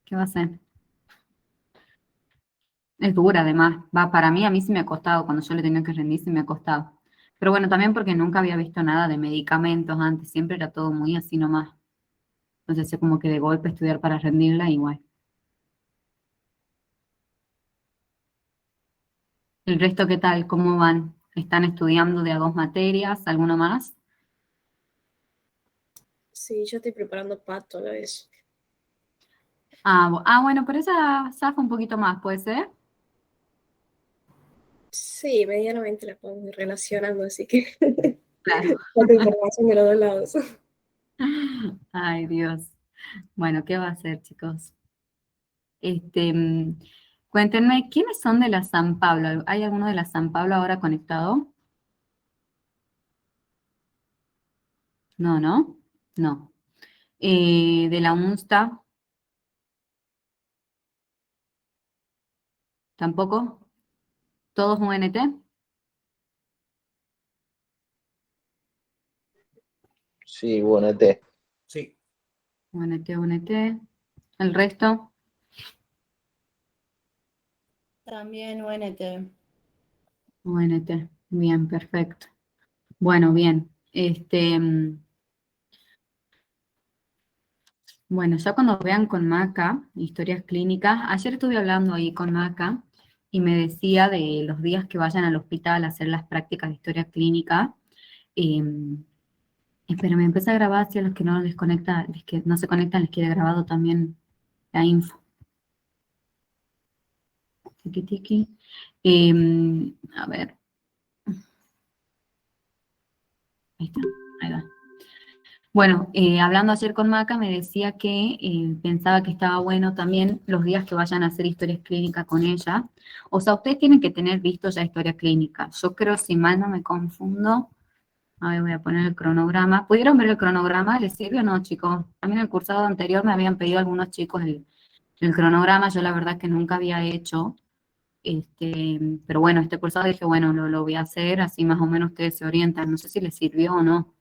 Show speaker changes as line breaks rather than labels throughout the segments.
¿Qué va a hacer? Es dura además. Va, para mí, a mí sí me ha costado, cuando yo le tenía que rendir, sí me ha costado. Pero bueno, también porque nunca había visto nada de medicamentos antes, siempre era todo muy así nomás. Entonces, es como que de golpe estudiar para rendirla, igual. ¿El resto qué tal? ¿Cómo van? ¿Están estudiando de a dos materias? ¿Alguno más?
Sí, yo estoy preparando pato a la vez.
Bueno, pero esa zafa un poquito más, ¿puede ser?
Sí, medianamente la podemos ir relacionando, así que
Claro.
falta información de los dos lados.
Ay, Dios. Bueno, ¿qué va a hacer, chicos? Este, cuéntenme, ¿quiénes son de la San Pablo? ¿Hay alguno de la San Pablo ahora conectado? No, ¿no? No. De la UNSTA, tampoco. ¿Todos UNT?
Sí, bueno, T.
Sí,
UNT, UNT. ¿El resto?
También UNT.
UNT. Bien, perfecto. Bueno, bien. Bueno, ya cuando vean con Maca, historias clínicas, ayer estuve hablando ahí con Maca y me decía de los días que vayan al hospital a hacer las prácticas de historia clínica. Eh, Espera, me empieza a grabar si a los que no les conecta, los que no se conectan les queda grabado también la info. Tiki tiki. A ver, ahí está, ahí va. Bueno, hablando ayer con Maca, me decía que pensaba que estaba bueno también los días que vayan a hacer historias clínicas con ella. O sea, ustedes tienen que tener visto ya historia clínica. Yo creo, si mal no me confundo, a ver, voy a poner el cronograma. ¿Pudieron ver el cronograma? ¿Les sirve o no, chicos? También el cursado anterior me habían pedido algunos chicos el cronograma. Yo la verdad que nunca había hecho. Pero bueno, este cursado dije, bueno, lo voy a hacer, así más o menos ustedes se orientan. No sé si les sirvió o no.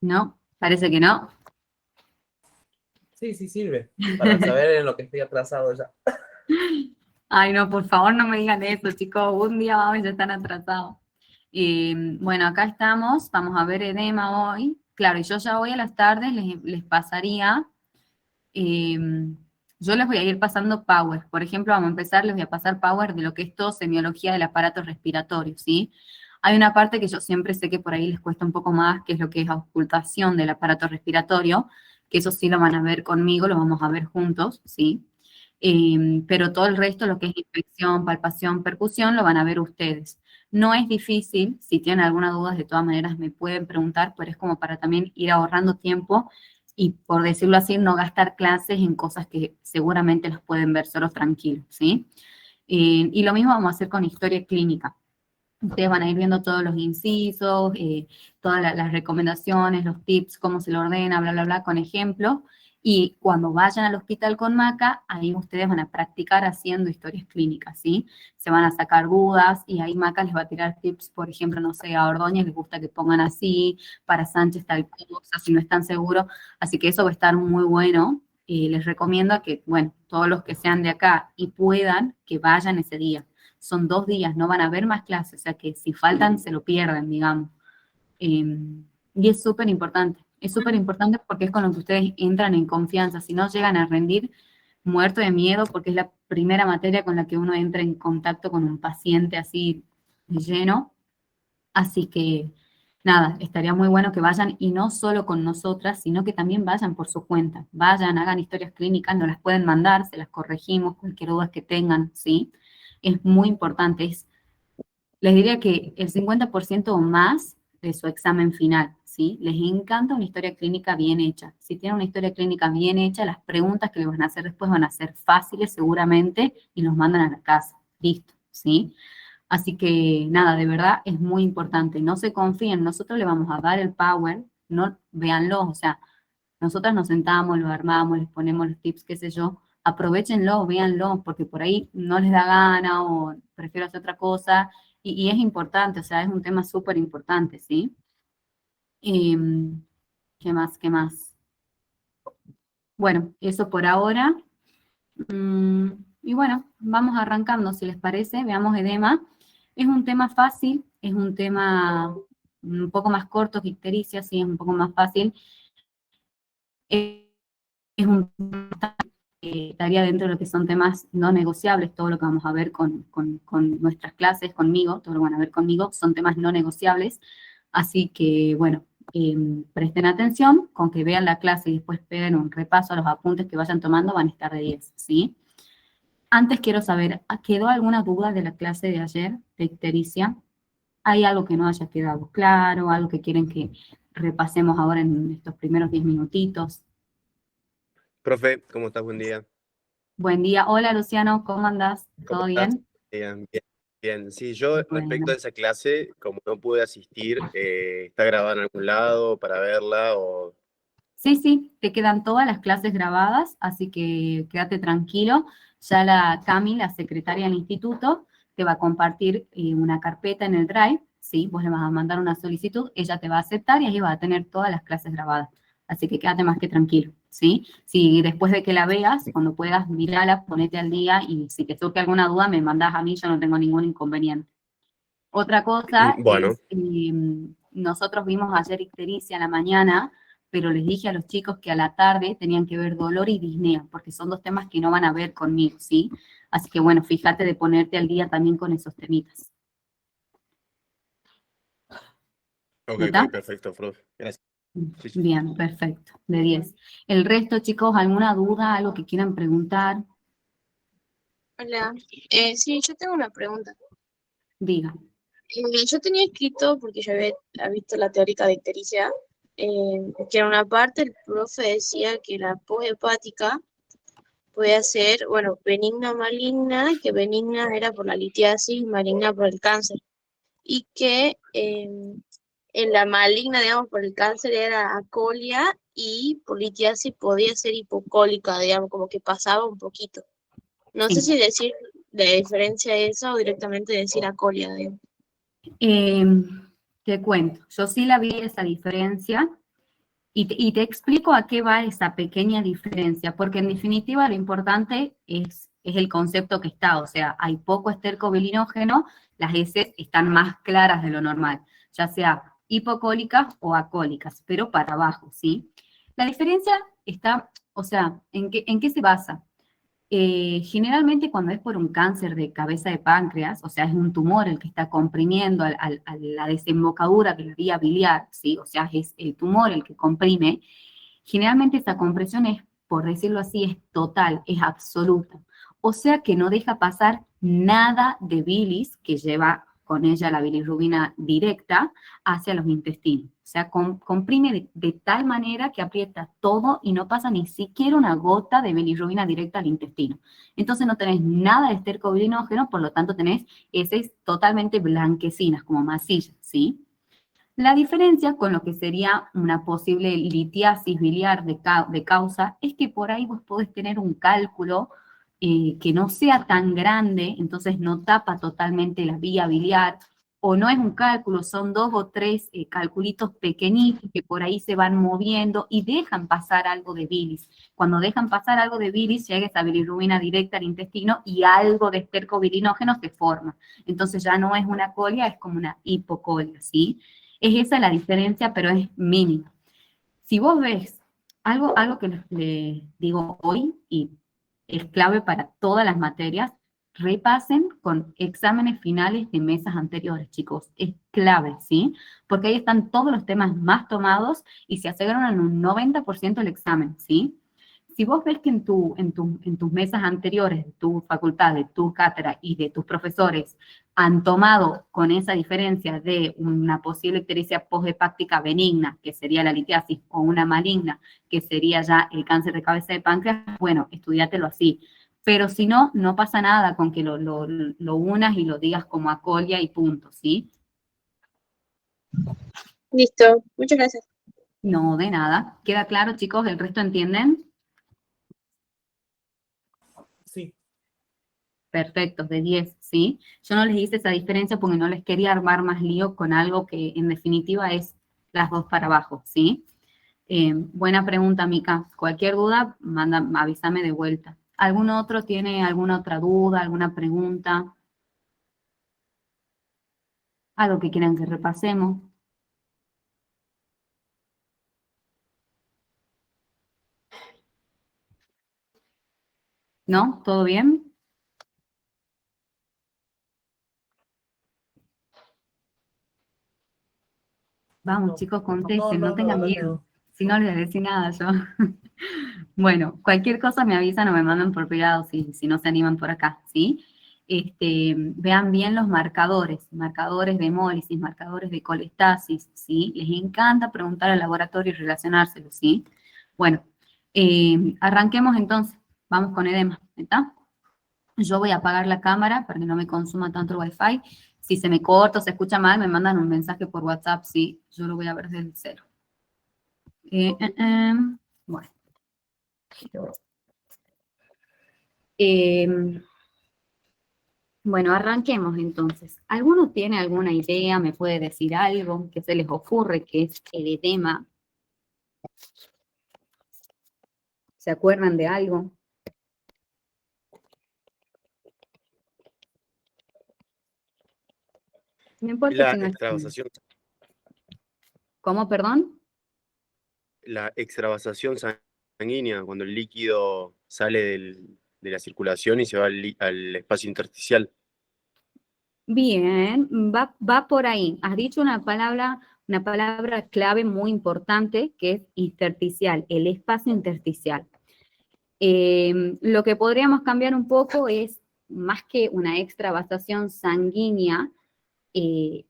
¿No? Parece que no.
sí, sí sirve. Para saber en lo que estoy atrasado ya.
Ay, no, por favor no me digan eso, chicos. Un día vamos y ya están atrasados. Bueno, acá estamos. Vamos a ver edema hoy. Claro, y yo ya hoy a las tardes les pasaría. eh, yo les voy a ir pasando power. Por ejemplo, vamos a empezar, les voy a pasar power de lo que es todo semiología del aparato respiratorio, ¿sí? Hay una parte que yo siempre sé que por ahí les cuesta un poco más, que es lo que es auscultación del aparato respiratorio, que eso sí lo van a ver conmigo, lo vamos a ver juntos, ¿sí? Pero todo el resto, lo que es inspección, palpación, percusión, lo van a ver ustedes. No es difícil, si tienen alguna duda, de todas maneras me pueden preguntar, pero es como para también ir ahorrando tiempo y, por decirlo así, no gastar clases en cosas que seguramente los pueden ver solos tranquilos, ¿sí? Y lo mismo vamos a hacer con historia clínica. Ustedes van a ir viendo todos los incisos, todas las recomendaciones, los tips, cómo se lo ordena, bla, bla, bla, con ejemplos. Y cuando vayan al hospital con Maca, ahí ustedes van a practicar haciendo historias clínicas, ¿sí? Se van a sacar dudas y ahí Maca les va a tirar tips, por ejemplo, no sé, a Ordóñez les gusta que pongan así, para Sánchez tal cosa, si no están seguros. Así que eso va a estar muy bueno. Les recomiendo que, bueno, todos los que sean de acá y puedan, que vayan ese día. Son 2 días, no van a haber más clases, o sea que si faltan se lo pierden, digamos. Y es súper importante porque es con lo que ustedes entran en confianza, si no llegan a rendir muerto de miedo porque es la primera materia con la que uno entra en contacto con un paciente así de lleno, así que nada, estaría muy bueno que vayan y no solo con nosotras, sino que también vayan por su cuenta, vayan, hagan historias clínicas, nos las pueden mandar, se las corregimos, cualquier duda que tengan, ¿sí? Es muy importante, les diría que el 50% o más de su examen final, ¿sí? Les encanta una historia clínica bien hecha. Si tienen una historia clínica bien hecha, las preguntas que les van a hacer después van a ser fáciles seguramente y los mandan a la casa. Listo, ¿sí? Así que nada, de verdad es muy importante. No se confíen, nosotros le vamos a dar el power, no, véanlo, o sea, nosotras nos sentamos, lo armamos, les ponemos los tips, qué sé yo, aprovechenlo, véanlo, porque por ahí no les da gana o prefiero hacer otra cosa y es importante, o sea, es un tema súper importante, ¿sí? Em, ¿Qué más? ¿Qué más? Bueno, eso por ahora. Y bueno, vamos arrancando, si les parece. Veamos edema. Es un tema fácil, es un tema un poco más corto que ictericia, sí, es un poco más fácil. Es un estaría dentro de lo que son temas no negociables, todo lo que vamos a ver con nuestras clases, conmigo, todo lo que van a ver conmigo, son temas no negociables. Así que, bueno, presten atención, con que vean la clase y después peguen un repaso a los apuntes que vayan tomando, van a estar de 10, ¿sí? Antes quiero saber, ¿quedó alguna duda de la clase de ayer de ictericia? ¿Hay algo que no haya quedado claro, algo que quieren que repasemos ahora en estos primeros 10 minutitos?
Profe, ¿cómo estás? Buen día.
Buen día. Hola, Luciano, ¿cómo andás?
¿Cómo
¿Todo
estás?
bien?
Bien, bien, bien. Sí, yo respecto
Bueno.
a esa clase, como no pude asistir, ¿está grabada en algún lado para verla o...?
Sí, sí, te quedan todas las clases grabadas, así que quédate tranquilo. Ya la Cami, la secretaria del instituto, te va a compartir una carpeta en el Drive, ¿sí? Vos le vas a mandar una solicitud, ella te va a aceptar y ahí va a tener todas las clases grabadas. Así que quédate más que tranquilo, ¿sí? Si después de que la veas, cuando puedas, mirala, ponete al día y si te surge alguna duda, me mandás a mí, yo no tengo ningún inconveniente. Otra cosa
Bueno,
es, nosotros vimos ayer ictericia a la mañana, pero les dije a los chicos que a la tarde tenían que ver dolor y disnea, porque son dos temas que no van a ver conmigo, ¿sí? Así que bueno, fíjate de ponerte al día también con esos temitas.
ok,
¿Verdad?
perfecto, profe. Gracias. Sí, sí.
Bien, perfecto, de 10. El resto, chicos, ¿alguna duda, algo que quieran preguntar?
Hola. Sí, yo tengo una pregunta.
Diga.
Yo tenía escrito, porque yo había visto la teórica de ictericia, que en una parte el profe decía que la poshepática podía ser, bueno, benigna o maligna, que benigna era por la litiasis, maligna por el cáncer, y que en la maligna, digamos, por el cáncer era acolia y por litiasis podía ser hipocólica, digamos, como que pasaba un poquito. No sé
Sí.
si decir la diferencia esa o directamente decir acolia, digamos.
Eh, Te cuento, yo sí la vi esa diferencia. Y te explico a qué va esa pequeña diferencia, porque en definitiva lo importante es el concepto que está, o sea, hay poco esterco bilinógeno, las heces están más claras de lo normal, ya sea hipocólicas o acólicas, pero para abajo, ¿sí? La diferencia está, o sea, ¿en qué se basa? Generalmente cuando es por un cáncer de cabeza de páncreas, o sea, es un tumor el que está comprimiendo a la desembocadura de la vía biliar, ¿sí? O sea, es el tumor el que comprime, generalmente esa compresión es, por decirlo así, es total, es absoluta. O sea que no deja pasar nada de bilis que lleva con ella la bilirrubina directa hacia los intestinos. O sea, comprime de tal manera que aprieta todo y no pasa ni siquiera una gota de bilirrubina directa al intestino. Entonces no tenés nada de esterco bilinógeno, por lo tanto tenés heces totalmente blanquecinas, como masilla, ¿sí? La diferencia con lo que sería una posible litiasis biliar de causa es que por ahí vos podés tener un cálculo que no sea tan grande, entonces no tapa totalmente la vía biliar, o no es un cálculo, son dos o tres calculitos pequeñitos que por ahí se van moviendo y dejan pasar algo de bilis. Cuando dejan pasar algo de bilis, llega esa bilirrubina directa al intestino y algo de esterco bilinógeno se forma. Entonces ya no es una colia, es como una hipocolia, ¿sí? Es esa la diferencia, pero es mínima. Si vos ves algo que les digo hoy y es clave para todas las materias, repasen con exámenes finales de mesas anteriores, chicos. Es clave, ¿sí? Porque ahí están todos los temas más tomados y se aseguran en un 90% el examen, ¿sí? Si vos ves que en tus mesas anteriores, de tu facultad, de tu cátedra y de tus profesores han tomado con esa diferencia de una posible ictericia poshepática benigna, que sería la litiasis, o una maligna, que sería ya el cáncer de cabeza de páncreas, bueno, estudiátelo así. Pero si no, no pasa nada con que lo unas y lo digas como acolia y punto, ¿sí?
Listo, muchas gracias.
No, de nada. ¿Queda claro, chicos? ¿El resto entienden?
Sí,
Perfectos, de 10, ¿sí? Yo no les hice esa diferencia porque no les quería armar más lío con algo que en definitiva es las 2 para abajo, ¿sí? Buena pregunta, Mica. Cualquier duda, avísame de vuelta. ¿Algún otro tiene alguna otra duda, alguna pregunta? ¿Algo que quieran que repasemos? ¿No? ¿Todo bien? Vamos,
No,
chicos,
no,
contesten, no
no, la
tengan
verdad que
miedo.
no.
Si no les voy a decir nada yo. Bueno, cualquier cosa me avisan o me mandan por privado si no se animan por acá, ¿sí? Vean bien los marcadores de hemólisis, marcadores de colestasis, ¿sí? Les encanta preguntar al laboratorio y relacionárselos, ¿sí? Bueno, arranquemos entonces. Vamos con edema, ¿está? Yo voy a apagar la cámara para que no me consuma tanto el Wi-Fi. Si se me corta o se escucha mal, me mandan un mensaje por WhatsApp, ¿sí? Yo lo voy a ver desde cero. Bueno. Bueno, arranquemos entonces. ¿Alguno tiene alguna idea? ¿Me puede decir algo que se les ocurre que es el edema? ¿Se acuerdan de algo? No importa
La
si no es...
extravasación,
¿Cómo, perdón?
la extravasación sanguínea, cuando el líquido sale de la circulación y se va al espacio intersticial.
Bien, va por ahí. Has dicho una palabra clave muy importante que es intersticial, el espacio intersticial. Lo que podríamos cambiar un poco es, más que una extravasación sanguínea,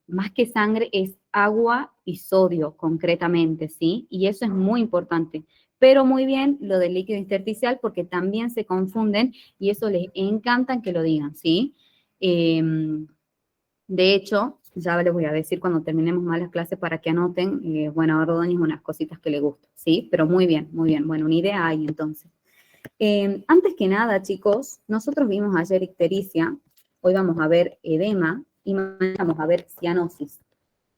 más que sangre es agua y sodio concretamente, ¿sí? Y eso es muy importante. Pero muy bien lo del líquido intersticial porque también se confunden y eso les encanta que lo digan, ¿sí? De hecho, ya les voy a decir cuando terminemos más las clases para que anoten, bueno, a Ordóñez unas cositas que le gustan, ¿sí? Pero muy bien, muy bien. Bueno, una idea hay entonces. Antes que nada, chicos, nosotros vimos ayer ictericia, hoy vamos a ver edema y mañana vamos a ver cianosis.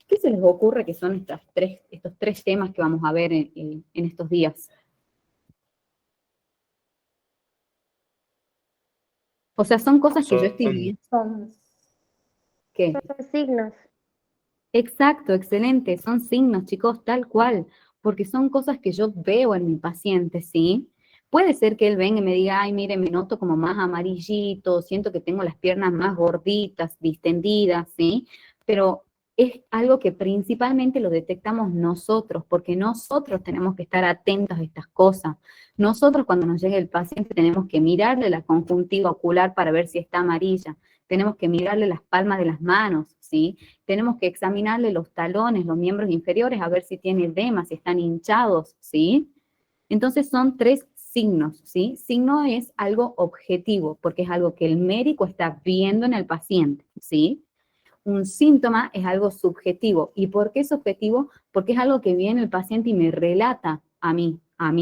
¿Qué se les ocurre que son estos tres temas que vamos a ver en estos días? O sea, son cosas que yo estoy
Son,
viendo. ¿Qué?
Son signos.
Exacto, excelente. Son signos, chicos, tal cual, porque son cosas que yo veo en mi paciente, ¿sí? Puede ser que él venga y me diga, ay, mire, me noto como más amarillito, siento que tengo las piernas más gorditas, distendidas, ¿sí? Pero es algo que principalmente lo detectamos nosotros, porque nosotros tenemos que estar atentos a estas cosas. Nosotros cuando nos llegue el paciente tenemos que mirarle la conjuntiva ocular para ver si está amarilla, tenemos que mirarle las palmas de las manos, ¿sí? Tenemos que examinarle los talones, los miembros inferiores, a ver si tiene edema, si están hinchados, ¿sí? Entonces son tres signos, ¿sí? Signo es algo objetivo, porque es algo que el médico está viendo en el paciente, ¿sí? Un síntoma es algo subjetivo. ¿Y por qué es subjetivo? Porque es algo que viene el paciente y me relata a mi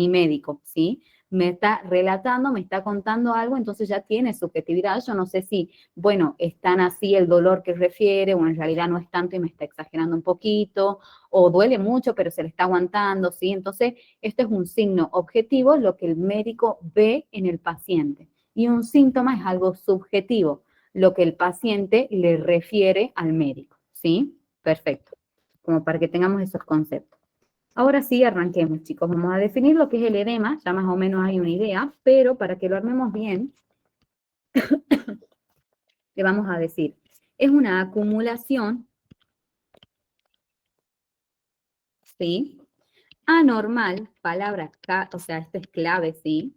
médico, ¿sí? Me está relatando, me está contando algo, entonces ya tiene subjetividad. Yo no sé si, bueno, es tan así el dolor que refiere, o en realidad no es tanto y me está exagerando un poquito, o duele mucho, pero se le está aguantando, ¿sí? Entonces, esto es un signo objetivo, lo que el médico ve en el paciente. Y un síntoma es algo subjetivo, lo que el paciente le refiere al médico, ¿sí? Perfecto, como para que tengamos esos conceptos. Ahora sí, arranquemos, chicos. Vamos a definir lo que es el edema, ya más o menos hay una idea, pero para que lo armemos bien, le vamos a decir, es una acumulación, ¿sí? Anormal, palabra, o sea, esto es clave, ¿sí?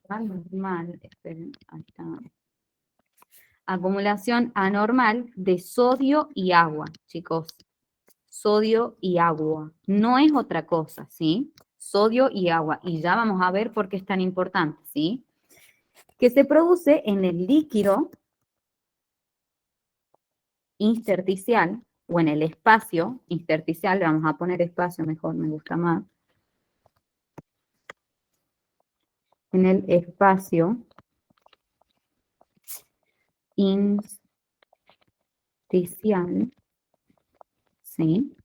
Anormal, esperen, ahí está. Acumulación anormal de sodio y agua, chicos. Sodio y agua. No es otra cosa, ¿sí? Sodio y agua. Y ya vamos a ver por qué es tan importante, ¿sí? Que se produce en el líquido intersticial o en el espacio intersticial. Le vamos a poner espacio mejor, me gusta más. En el espacio intersticial, ¿sí?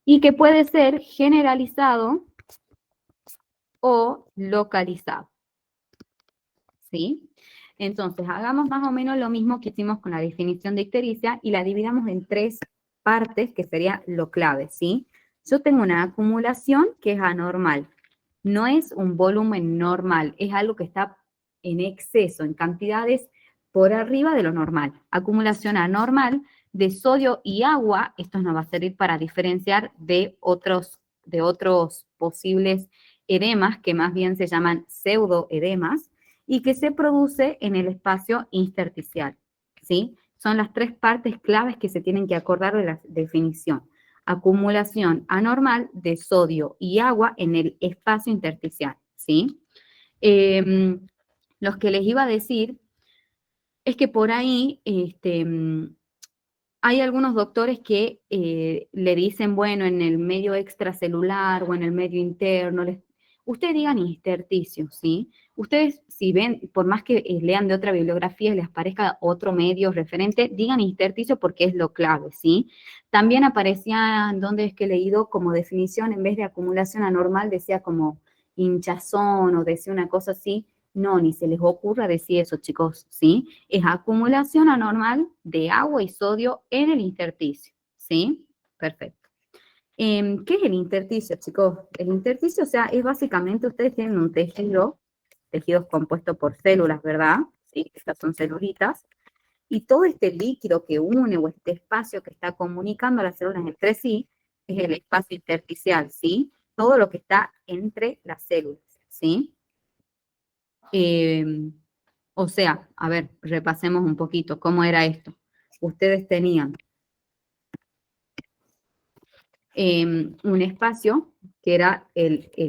Y que puede ser generalizado o localizado, ¿sí? Entonces, hagamos más o menos lo mismo que hicimos con la definición de ictericia y la dividamos en 3 partes, que sería lo clave, ¿sí? Yo tengo una acumulación que es anormal. No es un volumen normal, es algo que está en exceso, en cantidades por arriba de lo normal. Acumulación anormal de sodio y agua, esto nos va a servir para diferenciar de otros posibles edemas, que más bien se llaman pseudoedemas, y que se produce en el espacio intersticial, ¿sí? Son las 3 partes claves que se tienen que acordar de la definición. Acumulación anormal de sodio y agua en el espacio intersticial, ¿sí? Los que les iba a decir es que por ahí hay algunos doctores que le dicen, bueno, en el medio extracelular o en el medio interno, ustedes digan intersticio, ¿sí? Ustedes, si ven, por más que lean de otra bibliografía y les parezca otro medio referente, digan intersticio porque es lo clave, ¿sí? También aparecía, donde es que he leído como definición, en vez de acumulación anormal, decía como hinchazón o decía una cosa así. No, ni se les ocurra decir eso, chicos, ¿sí? Es acumulación anormal de agua y sodio en el intersticio, ¿sí? Perfecto. ¿Qué es el intersticio, chicos? El intersticio, o sea, es básicamente, ustedes tienen un tejido es compuesto por células, ¿verdad? Sí, estas son celulitas. Y todo este líquido que une o este espacio que está comunicando las células entre sí es el espacio intersticial, ¿sí? Todo lo que está entre las células, ¿sí? O sea, a ver, repasemos un poquito cómo era esto. Ustedes tenían un espacio que era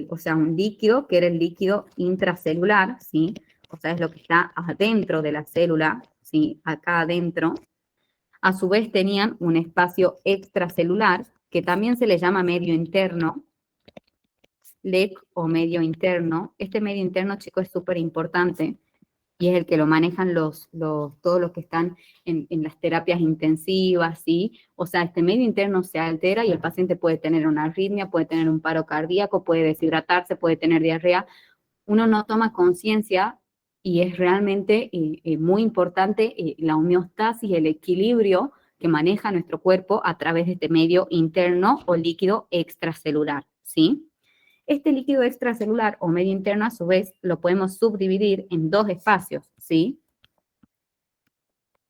o sea, un líquido que era el líquido intracelular, ¿sí? O sea, es lo que está adentro de la célula, ¿sí? Acá adentro. A su vez tenían un espacio extracelular, que también se le llama medio interno, LEC o medio interno. Este medio interno, chicos, es súper importante y es el que lo manejan todos los que están en las terapias intensivas, ¿sí? O sea, este medio interno se altera y el paciente puede tener una arritmia, puede tener un paro cardíaco, puede deshidratarse, puede tener diarrea. Uno no toma conciencia y es realmente muy importante la homeostasis, el equilibrio que maneja nuestro cuerpo a través de este medio interno o líquido extracelular, ¿sí? Este líquido extracelular o medio interno, a su vez, lo podemos subdividir en 2 espacios, ¿sí?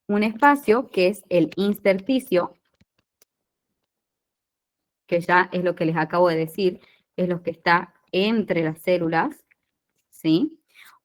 Un espacio que es el intersticio, que ya es lo que les acabo de decir, es lo que está entre las células, ¿sí?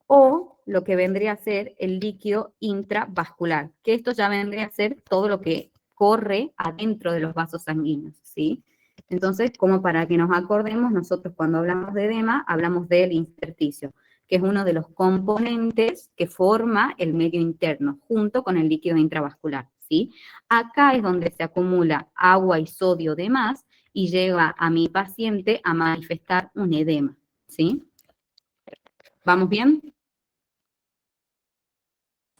O lo que vendría a ser el líquido intravascular, que esto ya vendría a ser todo lo que corre adentro de los vasos sanguíneos, ¿sí? Entonces, como para que nos acordemos, nosotros cuando hablamos de edema, hablamos del intersticio, que es uno de los componentes que forma el medio interno, junto con el líquido intravascular, ¿sí? Acá es donde se acumula agua y sodio de más y lleva a mi paciente a manifestar un edema, ¿sí? ¿Vamos bien?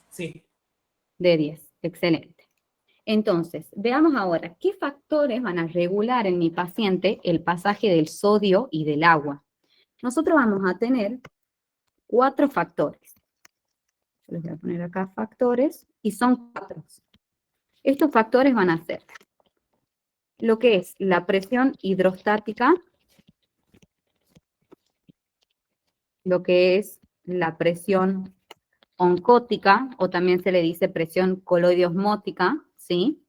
Sí.
De 10, excelente. Entonces, veamos ahora, ¿qué factores van a regular en mi paciente el pasaje del sodio y del agua? Nosotros vamos a tener 4 factores. Yo les voy a poner acá factores, y son 4. Estos factores van a ser lo que es la presión hidrostática, lo que es la presión oncótica, o también se le dice presión coloidosmótica, ¿sí?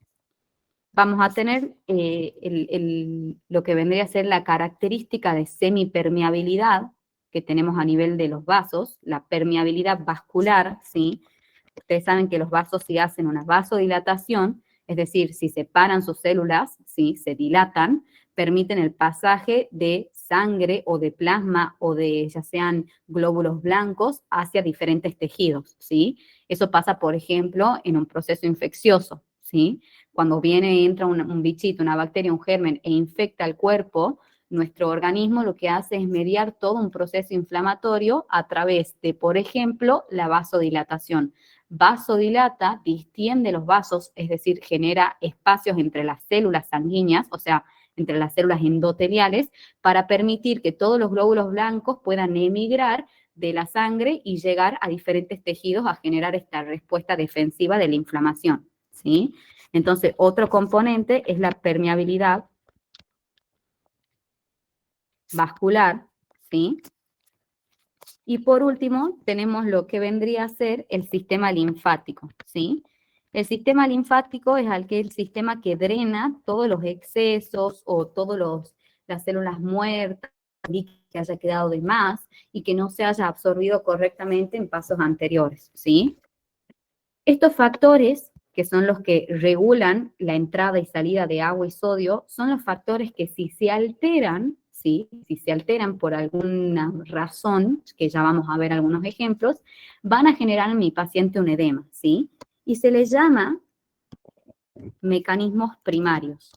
Vamos a tener lo que vendría a ser la característica de semipermeabilidad que tenemos a nivel de los vasos, la permeabilidad vascular, ¿sí? Ustedes saben que los vasos, si hacen una vasodilatación, es decir, si separan sus células, ¿sí? Se dilatan, permiten el pasaje de sangre o de plasma o de ya sean glóbulos blancos hacia diferentes tejidos, ¿sí? Eso pasa, por ejemplo, en un proceso infeccioso, ¿sí? Cuando entra un bichito, una bacteria, un germen e infecta el cuerpo, nuestro organismo lo que hace es mediar todo un proceso inflamatorio a través de, por ejemplo, la vasodilatación. vasodilata, distiende los vasos, es decir, genera espacios entre las células sanguíneas, o sea, entre las células endoteliales, para permitir que todos los glóbulos blancos puedan emigrar de la sangre y llegar a diferentes tejidos a generar esta respuesta defensiva de la inflamación, ¿sí? Entonces, otro componente es la permeabilidad vascular, ¿sí? Y por último, tenemos lo que vendría a ser el sistema linfático, ¿sí? El sistema linfático es aquel sistema que drena todos los excesos o todas las células muertas, que haya quedado de más y que no se haya absorbido correctamente en pasos anteriores, ¿sí? Estos factores, que son los que regulan la entrada y salida de agua y sodio, son los factores que si se alteran, ¿sí? Si se alteran por alguna razón, que ya vamos a ver algunos ejemplos, van a generar en mi paciente un edema, ¿sí? Y se les llama mecanismos primarios.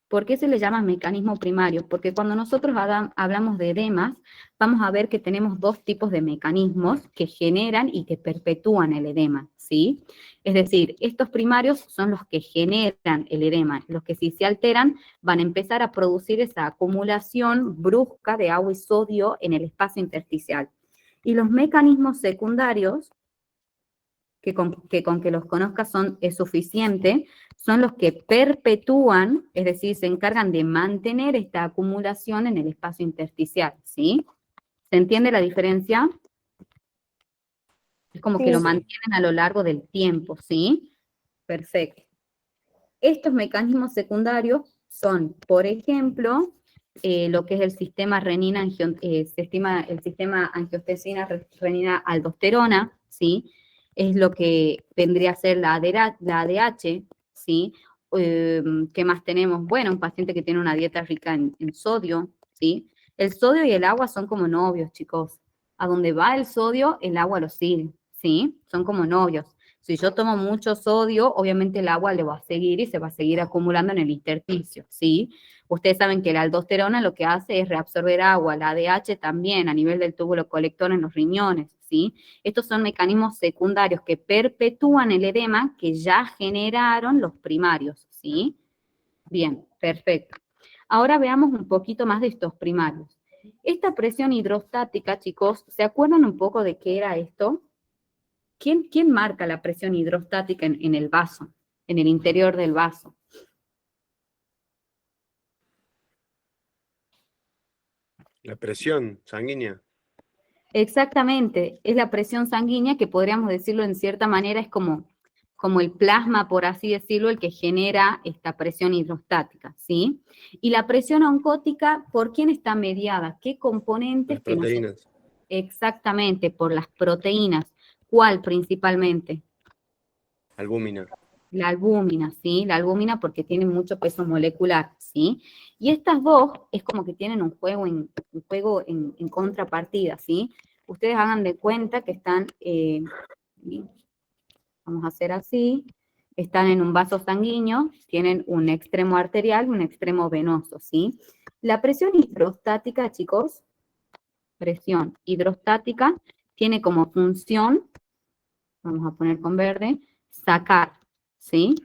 ¿Por qué se le llama mecanismo primario? Porque cuando nosotros hablamos de edemas, vamos a ver que tenemos dos tipos de mecanismos que generan y que perpetúan el edema, ¿sí? Es decir, estos primarios son los que generan el edema, los que si se alteran van a empezar a producir esa acumulación brusca de agua y sodio en el espacio intersticial. Y los mecanismos secundarios, que con que los conozcas es suficiente, son los que perpetúan, es decir, se encargan de mantener esta acumulación en el espacio intersticial, ¿sí? ¿Se entiende la diferencia? Es como que lo mantienen a lo largo del tiempo, ¿sí? Perfecto. Estos mecanismos secundarios son, por ejemplo, lo que es el sistema el sistema angiotensina renina aldosterona, ¿sí? Es lo que vendría a ser la ADH, ¿sí? ¿Qué más tenemos? Bueno, un paciente que tiene una dieta rica en sodio, ¿sí? El sodio y el agua son como novios, chicos. A donde va el sodio, el agua lo sigue, ¿sí? Son como novios. Si yo tomo mucho sodio, obviamente el agua le va a seguir y se va a seguir acumulando en el intersticio, ¿sí? Ustedes saben que la aldosterona lo que hace es reabsorber agua, la ADH también a nivel del túbulo colector en los riñones, ¿sí? Estos son mecanismos secundarios que perpetúan el edema que ya generaron los primarios, ¿sí? Bien, perfecto. Ahora veamos un poquito más de estos primarios. Esta presión hidrostática, chicos, ¿se acuerdan un poco de qué era esto? ¿Quién marca la presión hidrostática en el vaso, en el interior del vaso?
La presión sanguínea.
Exactamente, es la presión sanguínea que podríamos decirlo en cierta manera, es como el plasma, por así decirlo, el que genera esta presión hidrostática, ¿sí? Y la presión oncótica, ¿por quién está mediada? ¿Qué componentes?
Las proteínas.
Exactamente, por las proteínas. ¿Cuál principalmente?
Albúmina.
La albúmina, ¿sí? La albúmina porque tiene mucho peso molecular, ¿sí? Y estas dos es como que tienen un juego en contrapartida, ¿sí? Ustedes hagan de cuenta que están, vamos a hacer así, están en un vaso sanguíneo, tienen un extremo arterial y un extremo venoso, ¿sí? La presión hidrostática, chicos, presión hidrostática, tiene como función, vamos a poner con verde, sacar, ¿sí?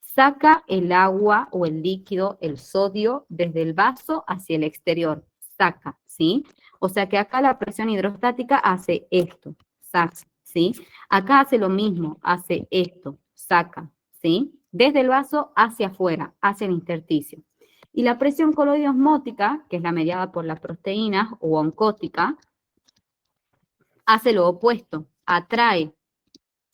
Saca el agua o el líquido, el sodio, desde el vaso hacia el exterior. Saca, ¿sí? O sea que acá la presión hidrostática hace esto, saca, ¿sí? Acá hace lo mismo, hace esto, saca, ¿sí? Desde el vaso hacia afuera, hacia el intersticio. Y la presión coloidosmótica, que es la mediada por las proteínas, o oncótica, hace lo opuesto, atrae,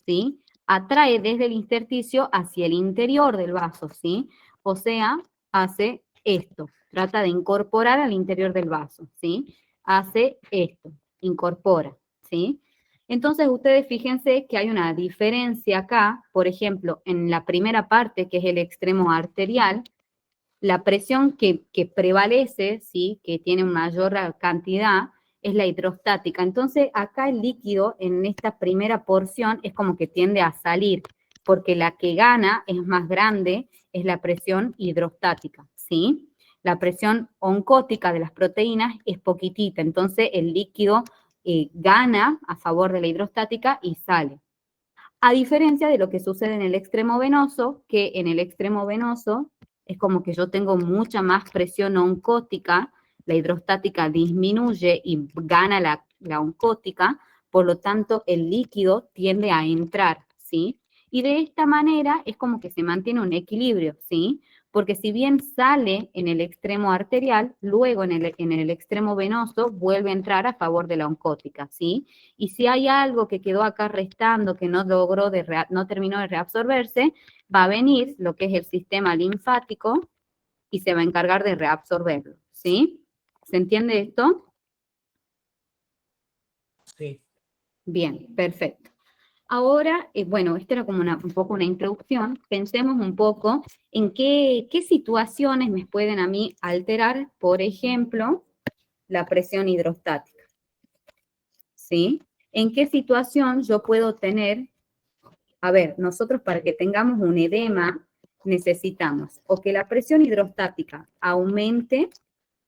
¿sí? Atrae desde el intersticio hacia el interior del vaso, ¿sí? O sea, hace esto, trata de incorporar al interior del vaso, ¿sí? Hace esto, incorpora, ¿sí? Entonces, ustedes fíjense que hay una diferencia acá, por ejemplo, en la primera parte, que es el extremo arterial, la presión que prevalece, ¿sí? Que tiene mayor cantidad, es la hidrostática. Entonces, acá el líquido en esta primera porción es como que tiende a salir, porque la que gana es más grande, es la presión hidrostática, ¿sí? La presión oncótica de las proteínas es poquitita, entonces el líquido gana a favor de la hidrostática y sale. A diferencia de lo que sucede en el extremo venoso, que en el extremo venoso es como que yo tengo mucha más presión oncótica, la hidrostática disminuye y gana la oncótica, por lo tanto el líquido tiende a entrar, ¿sí? Y de esta manera es como que se mantiene un equilibrio, ¿sí? Porque si bien sale en el extremo arterial, luego en el extremo venoso vuelve a entrar a favor de la oncótica, ¿sí? Y si hay algo que quedó acá restando, que no logró, no terminó de reabsorberse, va a venir lo que es el sistema linfático y se va a encargar de reabsorberlo, ¿sí? ¿Se entiende esto?
Sí.
Bien, perfecto. Ahora, bueno, esto era como un poco una introducción. Pensemos un poco en qué situaciones me pueden a mí alterar, por ejemplo, la presión hidrostática, ¿sí? ¿En qué situación yo puedo tener? A ver, nosotros para que tengamos un edema necesitamos o que la presión hidrostática aumente,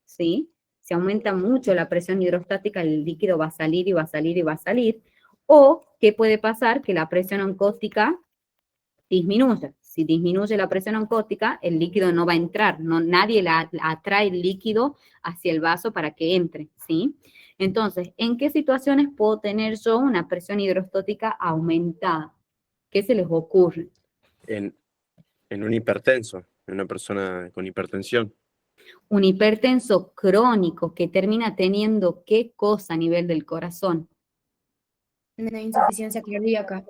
¿sí? Si aumenta mucho la presión hidrostática, el líquido va a salir y va a salir y va a salir. O, ¿qué puede pasar? Que la presión oncótica disminuya. Si disminuye la presión oncótica, el líquido no va a entrar. Nadie atrae el líquido hacia el vaso para que entre, ¿sí? Entonces, ¿en qué situaciones puedo tener yo una presión hidrostática aumentada? ¿Qué se les ocurre?
En un hipertenso, en una persona con hipertensión.
Un hipertenso crónico que termina teniendo ¿qué cosa a nivel del corazón?
Una insuficiencia cardíaca.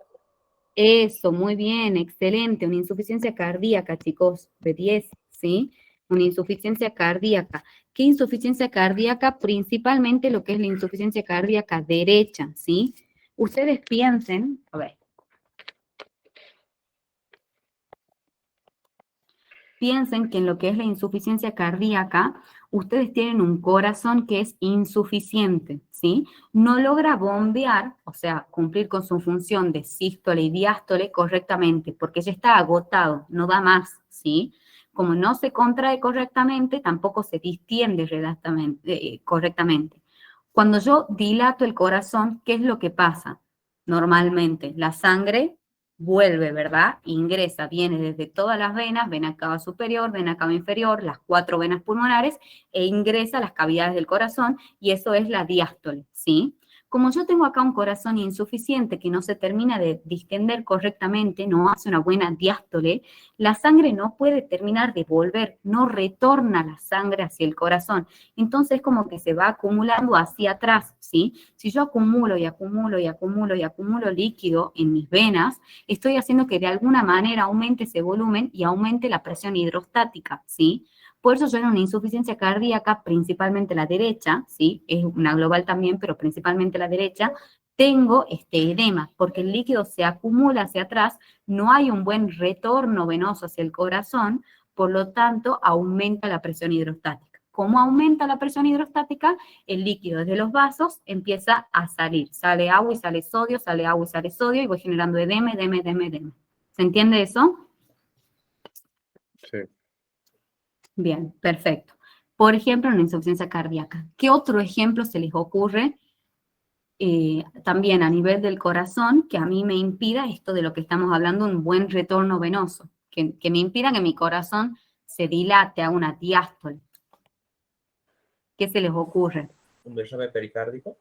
Eso, muy bien, excelente. Una insuficiencia cardíaca, chicos, de 10, ¿sí? Una insuficiencia cardíaca. ¿Qué insuficiencia cardíaca? Principalmente lo que es la insuficiencia cardíaca derecha, ¿sí? Ustedes piensen, a ver. Piensen que en lo que es la insuficiencia cardíaca, ustedes tienen un corazón que es insuficiente, ¿sí? No logra bombear, o sea, cumplir con su función de sístole y diástole correctamente, porque ya está agotado, no da más, ¿sí? Como no se contrae correctamente, tampoco se distiende correctamente. Cuando yo dilato el corazón, ¿qué es lo que pasa? Normalmente, la sangre vuelve, ¿verdad? Ingresa, viene desde todas las venas, vena cava superior, vena cava inferior, las 4 venas pulmonares, e ingresa a las cavidades del corazón, y eso es la diástole, ¿sí? Como yo tengo acá un corazón insuficiente que no se termina de distender correctamente, no hace una buena diástole, la sangre no puede terminar de volver, no retorna la sangre hacia el corazón. Entonces, como que se va acumulando hacia atrás, ¿sí? Si yo acumulo y acumulo y acumulo y acumulo líquido en mis venas, estoy haciendo que de alguna manera aumente ese volumen y aumente la presión hidrostática, ¿sí? Por eso yo en una insuficiencia cardíaca, principalmente la derecha, ¿sí? Es una global también, pero principalmente la derecha, tengo este edema, porque el líquido se acumula hacia atrás, no hay un buen retorno venoso hacia el corazón, por lo tanto, aumenta la presión hidrostática. ¿Cómo aumenta la presión hidrostática? El líquido desde los vasos empieza a salir. Sale agua y sale sodio, sale agua y sale sodio, y voy generando edema, edema, edema, edema. ¿Se entiende eso?
Sí.
Bien, perfecto. Por ejemplo, una insuficiencia cardíaca. ¿Qué otro ejemplo se les ocurre también a nivel del corazón que a mí me impida esto de lo que estamos hablando, un buen retorno venoso? Que me impida que mi corazón se dilate a una diástole. ¿Qué se les ocurre?
Un derrame pericárdico.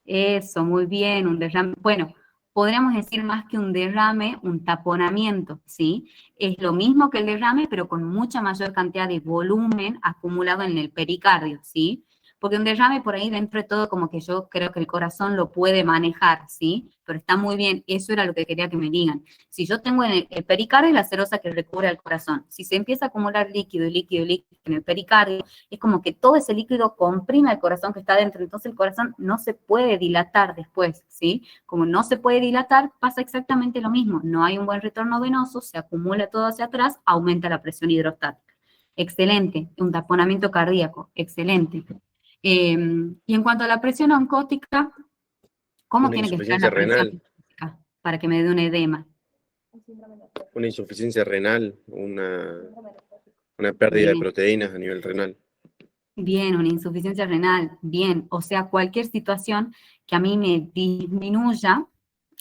Eso, muy bien, un derrame. Bueno, podríamos decir más que un derrame, un taponamiento, ¿sí? Es lo mismo que el derrame, pero con mucha mayor cantidad de volumen acumulado en el pericardio, ¿sí? Porque un derrame por ahí dentro de todo como que yo creo que el corazón lo puede manejar, ¿sí? Pero está muy bien, eso era lo que quería que me digan. Si yo tengo en el pericardio la serosa que recubre al corazón, si se empieza a acumular líquido y líquido y líquido en el pericardio, es como que todo ese líquido comprime el corazón que está dentro, entonces el corazón no se puede dilatar después, ¿sí? Como no se puede dilatar, pasa exactamente lo mismo, no hay un buen retorno venoso, se acumula todo hacia atrás, aumenta la presión hidrostática. Excelente, un taponamiento cardíaco, excelente. Y en cuanto a la presión oncótica, ¿cómo
Una
tiene que estar
insuficiencia
la presión
renal.
oncótica para que me dé un edema?
Una insuficiencia renal, una pérdida de proteínas a nivel renal.
Bien, una insuficiencia renal, bien. O sea, cualquier situación que a mí me disminuya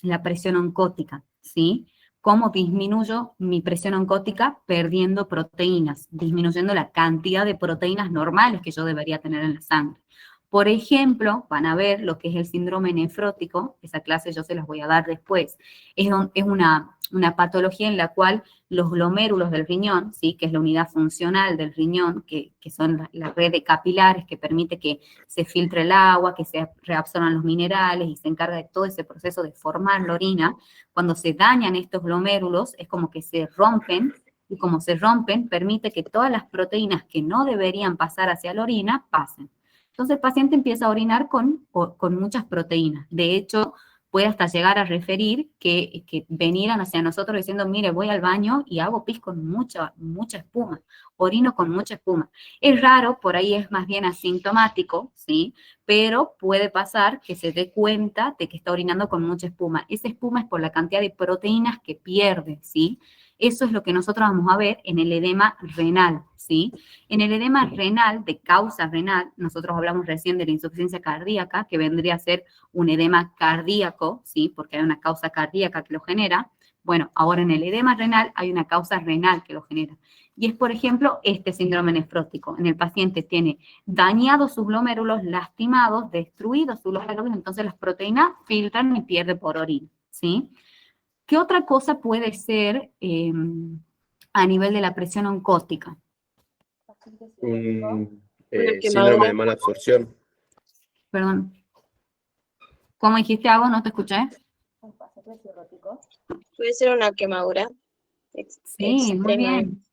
la presión oncótica, ¿sí? ¿Cómo disminuyo mi presión oncótica? Perdiendo proteínas, disminuyendo la cantidad de proteínas normales que yo debería tener en la sangre. Por ejemplo, van a ver lo que es el síndrome nefrótico, esa clase yo se las voy a dar después. Es una patología en la cual los glomérulos del riñón, ¿sí? Que es la unidad funcional del riñón, que son la red de capilares que permite que se filtre el agua, que se reabsorban los minerales y se encarga de todo ese proceso de formar la orina. Cuando se dañan estos glomérulos, es como que se rompen, y como se rompen, permite que todas las proteínas que no deberían pasar hacia la orina, pasen. Entonces el paciente empieza a orinar con muchas proteínas. De hecho, puede hasta llegar a referir que venieran hacia nosotros diciendo, mire, voy al baño y hago pis con mucha espuma, orino con mucha espuma. Es raro, por ahí es más bien asintomático, ¿sí? Pero puede pasar que se dé cuenta de que está orinando con mucha espuma. Esa espuma es por la cantidad de proteínas que pierde, ¿sí? Eso es lo que nosotros vamos a ver en el edema renal, ¿sí? En el edema renal, de causa renal, nosotros hablamos recién de la insuficiencia cardíaca, que vendría a ser un edema cardíaco, ¿sí? Porque hay una causa cardíaca que lo genera. Bueno, ahora en el edema renal hay una causa renal que lo genera. Y es, por ejemplo, este síndrome nefrótico. En el paciente tiene dañados sus glomérulos, lastimados, destruidos sus glomérulos, entonces las proteínas filtran y pierden por orina, ¿sí? ¿Qué otra cosa puede ser a nivel de la presión oncótica?
Un
Una
síndrome
quemadura.
de mala absorción.
Perdón. ¿Cómo dijiste algo? No te escuché.
Puede ser una quemadura
Sí, muy
extrema.
bien.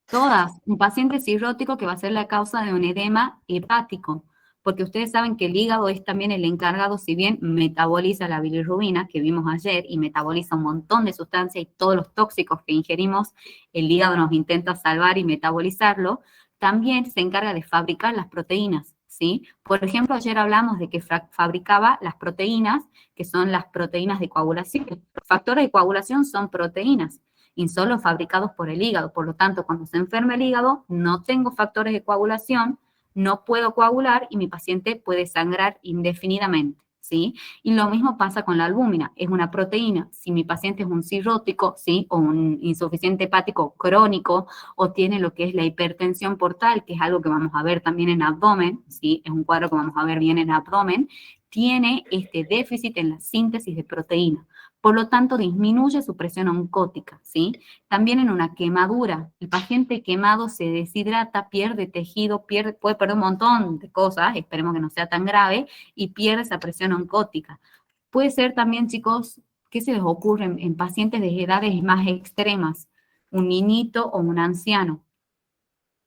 Todas. Un paciente cirrótico que va a ser la causa de un edema hepático, porque ustedes saben que el hígado es también el encargado, si bien metaboliza la bilirrubina, que vimos ayer, y metaboliza un montón de sustancias y todos los tóxicos que ingerimos, el hígado nos intenta salvar y metabolizarlo, también se encarga de fabricar las proteínas, ¿sí? Por ejemplo, ayer hablamos de que fabricaba las proteínas, que son las proteínas de coagulación. Los factores de coagulación son proteínas y solo fabricados por el hígado. Por lo tanto, cuando se enferma el hígado, no tengo factores de coagulación, no puedo coagular y mi paciente puede sangrar indefinidamente, ¿sí? Y lo mismo pasa con la albúmina, es una proteína. Si mi paciente es un cirrótico, ¿sí? O un insuficiente hepático crónico, o tiene lo que es la hipertensión portal, que es algo que vamos a ver también en abdomen, ¿sí? Es un cuadro que vamos a ver bien en abdomen, tiene este déficit en la síntesis de proteína. Por lo tanto, disminuye su presión oncótica, ¿sí? También en una quemadura, el paciente quemado se deshidrata, pierde tejido, puede perder un montón de cosas, esperemos que no sea tan grave, y pierde esa presión oncótica. Puede ser también, chicos, ¿qué se les ocurre en pacientes de edades más extremas? Un niñito o un anciano,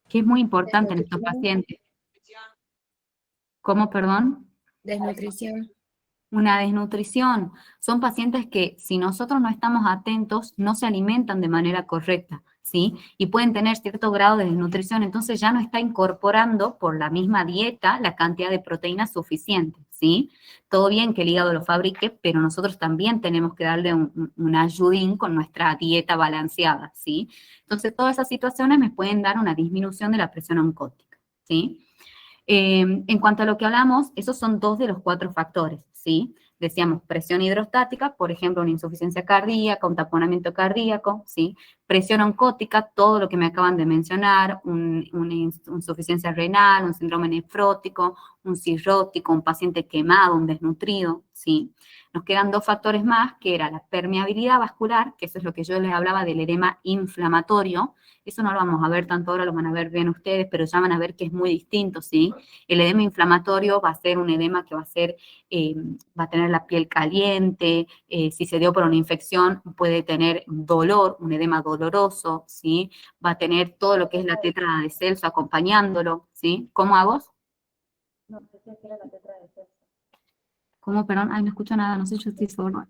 que es muy importante en estos pacientes. ¿Cómo, perdón?
Desnutrición.
Una desnutrición. Son pacientes que si nosotros no estamos atentos, no se alimentan de manera correcta, ¿sí? Y pueden tener cierto grado de desnutrición, entonces ya no está incorporando por la misma dieta la cantidad de proteínas suficiente, ¿sí? Todo bien que el hígado lo fabrique, pero nosotros también tenemos que darle un ayudín con nuestra dieta balanceada, ¿sí? Entonces todas esas situaciones me pueden dar una disminución de la presión oncótica, ¿sí? En cuanto a lo que hablamos, esos son 2 de los 4 factores, ¿sí? Decíamos presión hidrostática, por ejemplo, una insuficiencia cardíaca, un taponamiento cardíaco, ¿sí? Presión oncótica, todo lo que me acaban de mencionar, una insuficiencia renal, un síndrome nefrótico, un cirrótico, un paciente quemado, un desnutrido, ¿sí? Nos quedan 2 factores más, que era la permeabilidad vascular, que eso es lo que yo les hablaba del edema inflamatorio. Eso no lo vamos a ver tanto ahora, lo van a ver bien ustedes, pero ya van a ver que es muy distinto, ¿sí? El edema inflamatorio va a ser un edema que va a tener la piel caliente, si se dio por una infección puede tener dolor, un edema doloroso, ¿sí? Va a tener todo lo que es la tétrada de Celso acompañándolo, ¿sí? ¿Cómo hago? No sé si era la tétrada de Celso. ¿Cómo, perdón? Ay, no escucho nada, no sé si estoy sorda.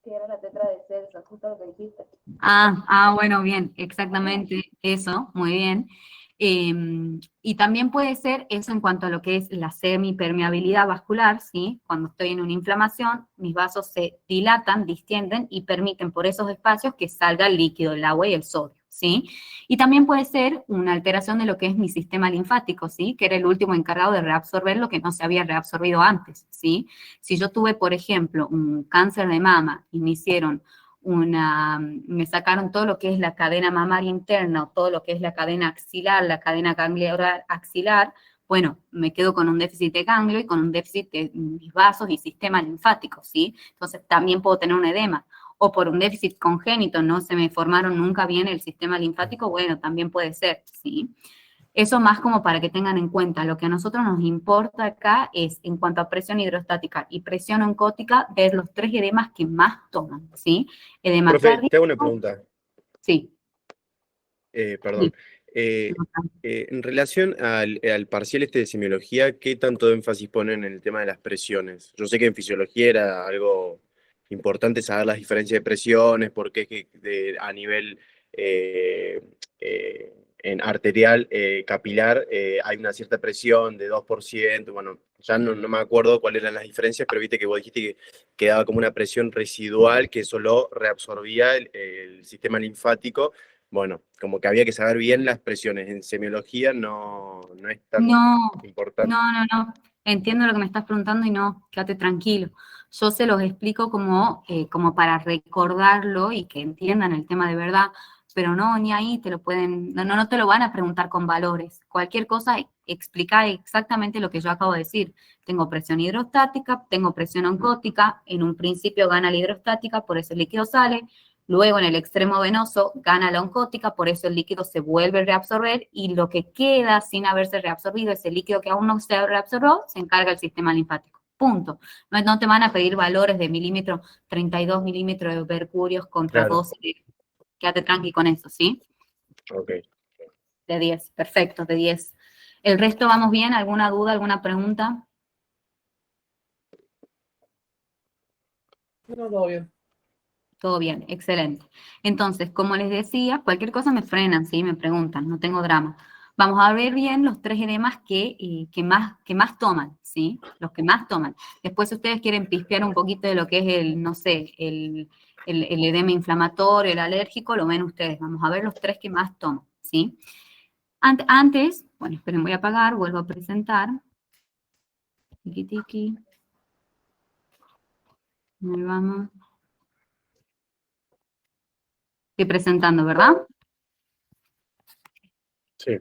Que era la tetra de Celso, justo lo que dijiste. Bueno, bien, exactamente eso, muy bien. Y también puede ser eso en cuanto a lo que es la semipermeabilidad vascular, ¿sí? Cuando estoy en una inflamación, mis vasos se dilatan, distienden y permiten por esos espacios que salga el líquido, el agua y el sodio, ¿sí? Y también puede ser una alteración de lo que es mi sistema linfático, ¿sí? Que era el último encargado de reabsorber lo que no se había reabsorbido antes, ¿sí? Si yo tuve, por ejemplo, un cáncer de mama y me sacaron todo lo que es la cadena mamaria interna, o todo lo que es la cadena axilar, la cadena ganglionar axilar, bueno, me quedo con un déficit de ganglio y con un déficit de mis vasos y sistema linfático, ¿sí? Entonces también puedo tener un edema. O por un déficit congénito, no se me formaron nunca bien el sistema linfático, bueno, también puede ser, ¿sí? Eso más como para que tengan en cuenta, lo que a nosotros nos importa acá es, en cuanto a presión hidrostática y presión oncótica, ver los 3 edemas que más toman, ¿sí? Edema
Profe,
cardíaco,
te hago una pregunta.
sí,
Perdón. En relación al parcial este de semiología, ¿qué tanto énfasis ponen en el tema de las presiones? Yo sé que en fisiología era algo importante saber las diferencias de presiones, porque es que a nivel en arterial, capilar, hay una cierta presión de 2%, bueno, ya no me acuerdo cuáles eran las diferencias, pero viste que vos dijiste que quedaba como una presión residual que solo reabsorbía el sistema linfático. Bueno, como que había que saber bien las presiones. En semiología no es tan
no,
importante.
no, entiendo lo que me estás preguntando y no, quédate tranquilo. Yo se los explico como para recordarlo y que entiendan el tema de verdad, pero no, ni ahí te lo pueden, no te lo van a preguntar con valores. Cualquier cosa, explica exactamente lo que yo acabo de decir. Tengo presión hidrostática, tengo presión oncótica, en un principio gana la hidrostática, por eso el líquido sale. Luego en el extremo venoso gana la oncótica, por eso el líquido se vuelve a reabsorber y lo que queda sin haberse reabsorbido, ese líquido que aún no se reabsorbió, se encarga el sistema linfático. Punto. No te van a pedir valores de milímetro, 32 milímetros de mercurios contra
Claro.
12. Quédate tranqui con eso, ¿sí?
Ok.
De 10, perfecto, de 10. ¿El resto vamos bien? ¿Alguna duda, alguna pregunta?
No, todo bien.
Todo bien, excelente. Entonces, como les decía, cualquier cosa me frenan, ¿sí? Me preguntan, no tengo drama. Vamos a ver bien los 3 edemas que más toman, ¿sí? Los que más toman. Después, si ustedes quieren pispear un poquito de lo que es no sé, el edema inflamatorio, el alérgico, lo ven ustedes. Vamos a ver los 3 que más toman, ¿sí? Antes, bueno, esperen, voy a apagar, vuelvo a presentar. Tiki, tiki. Ahí vamos. Estoy presentando, ¿verdad?
Sí.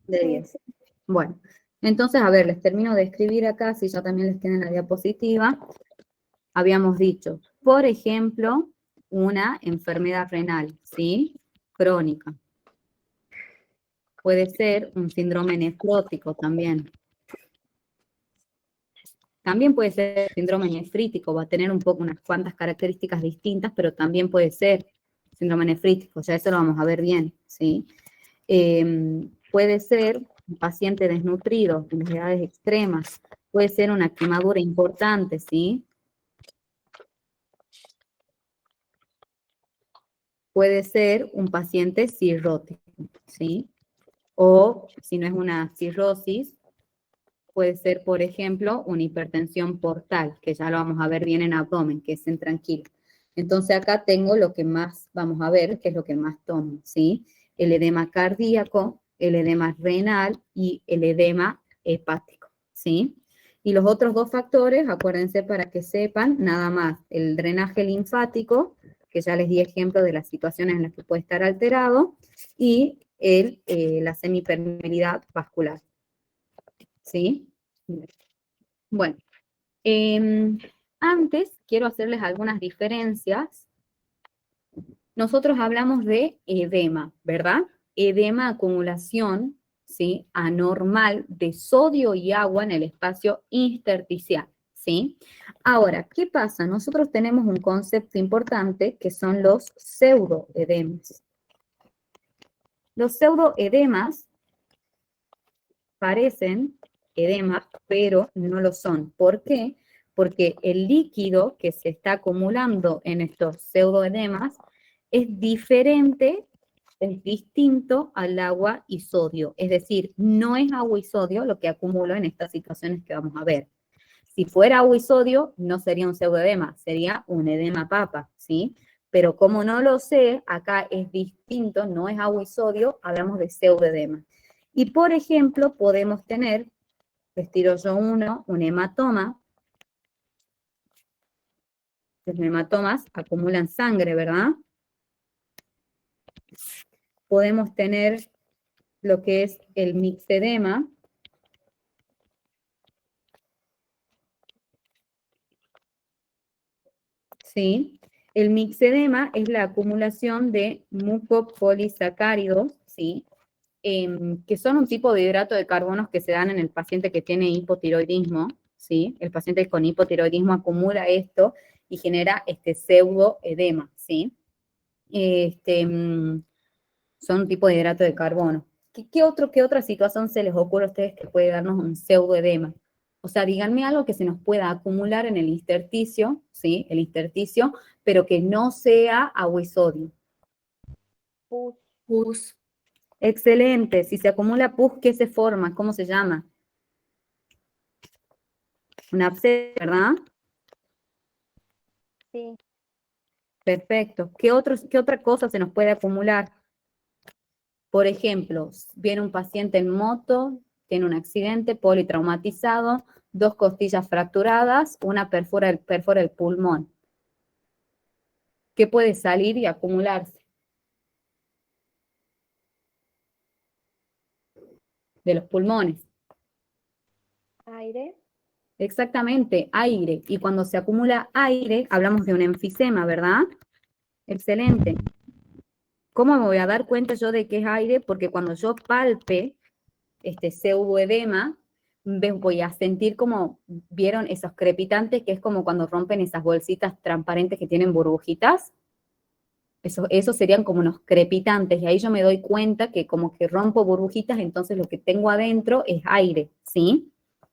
De 10. Bueno, entonces, a ver, les termino de escribir acá, si ya también les tienen la diapositiva. Habíamos dicho, por ejemplo, una enfermedad renal, ¿sí? Crónica. Puede ser un síndrome nefrótico también. También puede ser síndrome nefrítico, va a tener unas cuantas características distintas, pero también puede ser síndrome nefrítico, ya eso lo vamos a ver bien, ¿sí? Puede ser un paciente desnutrido, en las edades extremas, puede ser una quemadura importante, ¿sí? Puede ser un paciente cirrótico, ¿sí? O, si no es una cirrosis, puede ser, por ejemplo, una hipertensión portal, que ya lo vamos a ver bien en abdomen, que es en tranquilo. Entonces acá tengo lo que más vamos a ver, que es lo que más tomo, ¿sí? El edema cardíaco, el edema renal y el edema hepático, ¿sí? Y los otros 2 factores, acuérdense para que sepan, nada más, el drenaje linfático, que ya les di ejemplo de las situaciones en las que puede estar alterado, y la semipermeabilidad vascular, ¿sí? Bueno, antes quiero hacerles algunas diferencias. Nosotros hablamos de edema, ¿verdad? Edema, acumulación, ¿sí? Anormal de sodio y agua en el espacio intersticial, ¿sí? Ahora, ¿qué pasa? Nosotros tenemos un concepto importante que son los pseudoedemas. Los pseudoedemas parecen edemas, pero no lo son. ¿Por qué? Porque el líquido que se está acumulando en estos pseudoedemas es diferente, es distinto al agua y sodio. Es decir, no es agua y sodio lo que acumulo en estas situaciones que vamos a ver. Si fuera agua y sodio, no sería un pseudoedema, sería un edema papa, ¿sí? Pero como no lo sé, acá es distinto, no es agua y sodio, hablamos de pseudoedema. Y por ejemplo, podemos tener, les tiro yo uno, un hematoma. Los hematomas acumulan sangre, ¿verdad? Podemos tener lo que es el mixedema. ¿Sí? El mixedema es la acumulación de mucopolisacáridos, ¿sí? Que son un tipo de hidrato de carbonos que se dan en el paciente que tiene hipotiroidismo, ¿sí? El paciente con hipotiroidismo acumula esto y genera este pseudoedema, ¿sí? Son un tipo de hidrato de carbono. ¿Qué otra situación se les ocurre a ustedes que puede darnos un pseudoedema? O sea, díganme algo que se nos pueda acumular en el intersticio, ¿sí? El intersticio, pero que no sea agua y sodio.
Pus.
Excelente. Si se acumula pus, ¿qué se forma? ¿Cómo se llama? Un absceso, ¿verdad?
Sí.
Perfecto. ¿Qué otra cosa se nos puede acumular? Por ejemplo, viene un paciente en moto, tiene un accidente, politraumatizado, 2 costillas fracturadas, una perfora el pulmón. ¿Qué puede salir y acumularse? De los pulmones.
Aire.
Exactamente, aire. Y cuando se acumula aire, hablamos de un enfisema, ¿verdad? Excelente. ¿Cómo me voy a dar cuenta yo de que es aire? Porque cuando yo palpe este pseudoedema, voy a sentir como, ¿vieron esos crepitantes? Que es como cuando rompen esas bolsitas transparentes que tienen burbujitas. Esos serían como unos crepitantes, y ahí yo me doy cuenta que como que rompo burbujitas, entonces lo que tengo adentro es aire, ¿sí?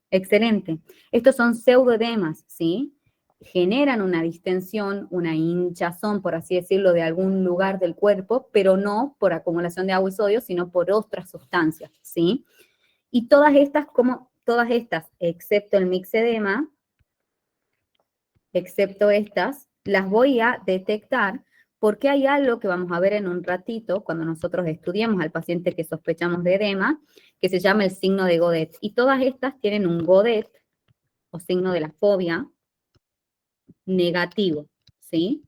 Excelente. Estos son pseudoedemas, ¿sí? Generan una distensión, una hinchazón, por así decirlo, de algún lugar del cuerpo, pero no por acumulación de agua y sodio, sino por otras sustancias, ¿sí? Y todas estas, excepto el mixedema, excepto estas, las voy a detectar porque hay algo que vamos a ver en un ratito cuando nosotros estudiemos al paciente que sospechamos de edema, que se llama el signo de Godet. Y todas estas tienen un Godet, o signo de la fobia, negativo, ¿sí?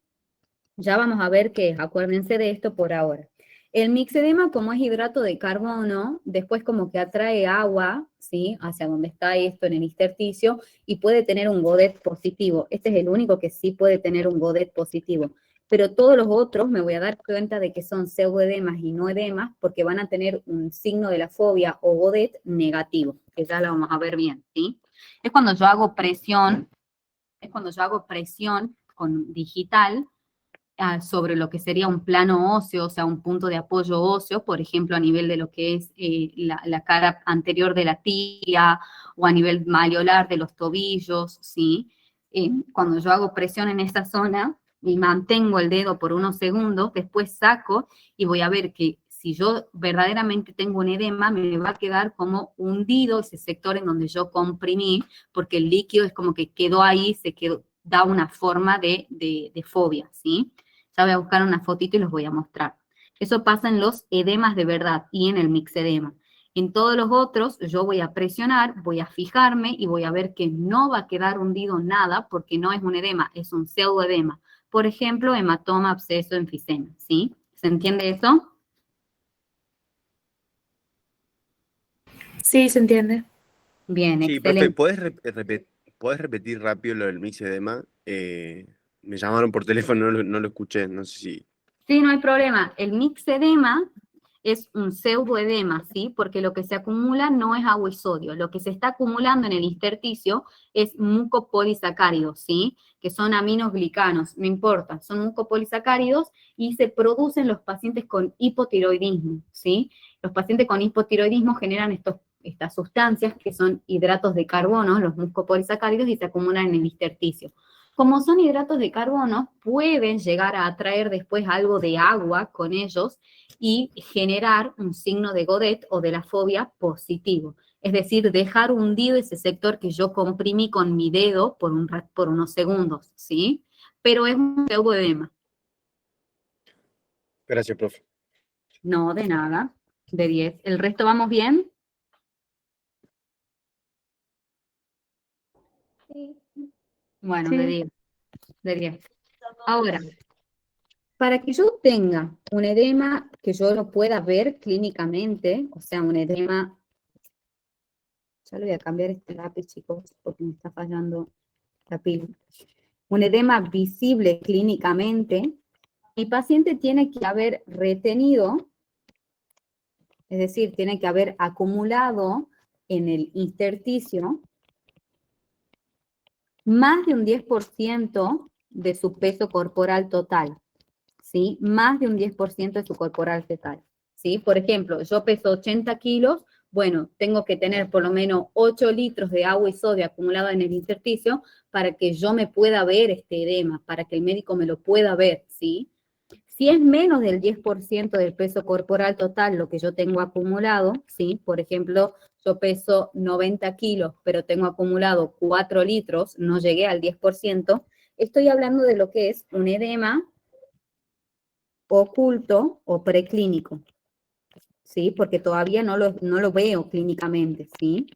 Ya vamos a ver qué es, acuérdense de esto por ahora. El mixedema, como es hidrato de carbono, después como que atrae agua, ¿sí? Hacia donde está esto en el intersticio, y puede tener un Godet positivo. Este es el único que sí puede tener un Godet positivo. Pero todos los otros me voy a dar cuenta de que son pseudoedemas y no edemas, porque van a tener un signo de la fobia o Godet negativo, que ya lo vamos a ver bien, ¿sí? Es cuando yo hago presión con digital, sobre lo que sería un plano óseo, o sea, un punto de apoyo óseo, por ejemplo, a nivel de lo que es la cara anterior de la tibia o a nivel malleolar de los tobillos, ¿sí? Cuando yo hago presión en esa zona y mantengo el dedo por unos segundos, después saco y voy a ver que si yo verdaderamente tengo un edema, me va a quedar como hundido ese sector en donde yo comprimí, porque el líquido es como que quedó ahí, da una forma de fobia, ¿sí? Ya voy a buscar una fotito y los voy a mostrar. Eso pasa en los edemas de verdad y en el mixedema. En todos los otros yo voy a presionar, voy a fijarme y voy a ver que no va a quedar hundido nada porque no es un edema, es un pseudoedema. Por ejemplo, hematoma, absceso, enfisema, ¿sí? ¿Se entiende eso?
Sí, se entiende.
Bien,
Sí, profe,
excelente.
¿podés repetir rápido lo del mixedema? Me llamaron por teléfono, no lo escuché, no sé si...
Sí, no hay problema. El mixedema es un pseudoedema, ¿sí? Porque lo que se acumula no es agua y sodio. Lo que se está acumulando en el intersticio es mucopolisacáridos, ¿sí? Que son aminoglicanos, no importa, son mucopolisacáridos y se producen los pacientes con hipotiroidismo, ¿sí? Los pacientes con hipotiroidismo generan estas sustancias que son hidratos de carbono, los mucopolisacáridos, y se acumulan en el intersticio. Como son hidratos de carbono, pueden llegar a atraer después algo de agua con ellos y generar un signo de Godet o de la fobia positivo. Es decir, dejar hundido ese sector que yo comprimí con mi dedo por unos segundos, ¿sí? Pero es un pseudoedema.
Gracias, profe.
No, de nada, de 10. ¿El resto vamos bien?
Sí.
Bueno,
Sí.
de 10. De 10. Ahora, para que yo tenga un edema que yo lo pueda ver clínicamente, o sea, un edema, ya le voy a cambiar este lápiz, chicos, porque me está fallando la pila. Un edema visible clínicamente, mi paciente tiene que haber retenido, es decir, tiene que haber acumulado en el intersticio más de un 10% de su peso corporal total, ¿sí? Más de un 10% de su corporal total, ¿sí? Por ejemplo, yo peso 80 kilos, bueno, tengo que tener por lo menos 8 litros de agua y sodio acumulado en el intersticio para que yo me pueda ver este edema, para que el médico me lo pueda ver, ¿sí? Si es menos del 10% del peso corporal total lo que yo tengo acumulado, ¿sí? Por ejemplo, yo peso 90 kilos, pero tengo acumulado 4 litros, no llegué al 10%, estoy hablando de lo que es un edema oculto o preclínico, ¿sí? Porque todavía no lo veo clínicamente, ¿sí?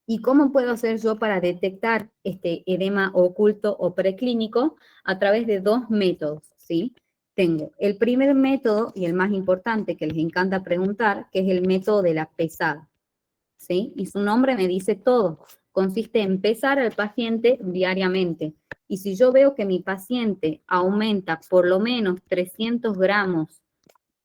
¿Y cómo puedo hacer yo para detectar este edema oculto o preclínico? A través de dos métodos, ¿sí? Tengo el primer método y el más importante que les encanta preguntar, que es el método de la pesada, ¿sí? Y su nombre me dice todo. Consiste en pesar al paciente diariamente. Y si yo veo que mi paciente aumenta por lo menos 300 gramos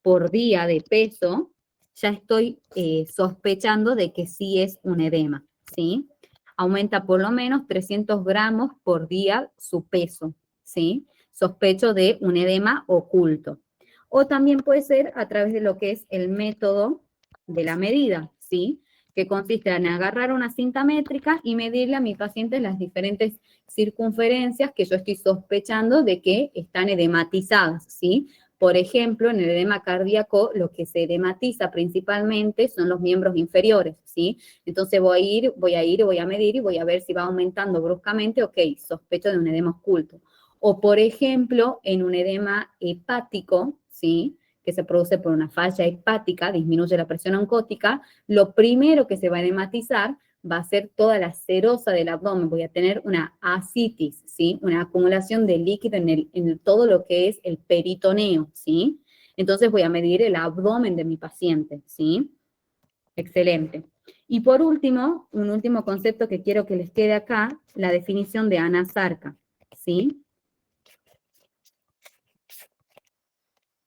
por día de peso, ya estoy sospechando de que sí es un edema, ¿sí? Aumenta por lo menos 300 gramos por día su peso, ¿sí? Sospecho de un edema oculto. O también puede ser a través de lo que es el método de la medida, ¿sí? Que consiste en agarrar una cinta métrica y medirle a mi paciente las diferentes circunferencias que yo estoy sospechando de que están edematizadas, ¿sí? Por ejemplo, en el edema cardíaco, lo que se edematiza principalmente son los miembros inferiores, ¿sí? Entonces voy a medir y voy a ver si va aumentando bruscamente, ok, sospecho de un edema oculto. O, por ejemplo, en un edema hepático, ¿sí? Que se produce por una falla hepática, disminuye la presión oncótica, lo primero que se va a edematizar va a ser toda la serosa del abdomen, voy a tener una ascitis, ¿sí? Una acumulación de líquido en todo lo que es el peritoneo, ¿sí? Entonces voy a medir el abdomen de mi paciente, ¿sí? Excelente. Y por último, un último concepto que quiero que les quede acá, la definición de anasarca, ¿sí?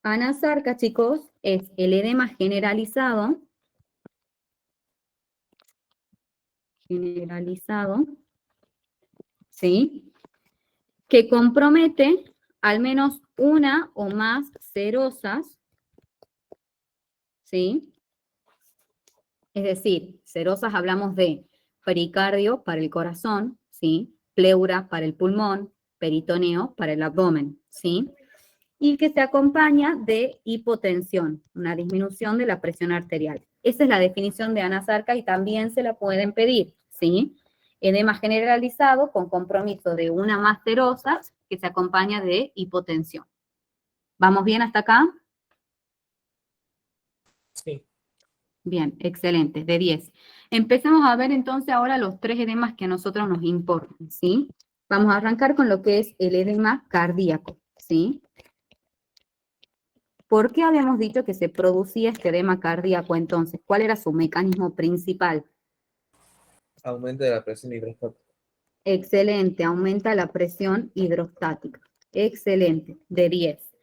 Anasarca, chicos, es el edema generalizado, ¿sí? Que compromete al menos una o más serosas, ¿sí? Es decir, serosas hablamos de pericardio para el corazón, ¿sí? Pleura para el pulmón, peritoneo para el abdomen, ¿sí? Y que se acompaña de hipotensión, una disminución de la presión arterial. Esa es la definición de anasarca y también se la pueden pedir, ¿sí? Edema generalizado con compromiso de una más serosas que se acompaña de hipotensión. ¿Vamos bien hasta acá?
Sí.
Bien, excelente, de 10. Empecemos a ver entonces ahora los 3 edemas que a nosotros nos importan, ¿sí? Vamos a arrancar con lo que es el edema cardíaco, ¿sí? ¿Por qué habíamos dicho que se producía este edema cardíaco entonces? ¿Cuál era su mecanismo principal?
Aumento de la presión hidrostática.
Excelente, aumenta la presión hidrostática. Excelente, de 10.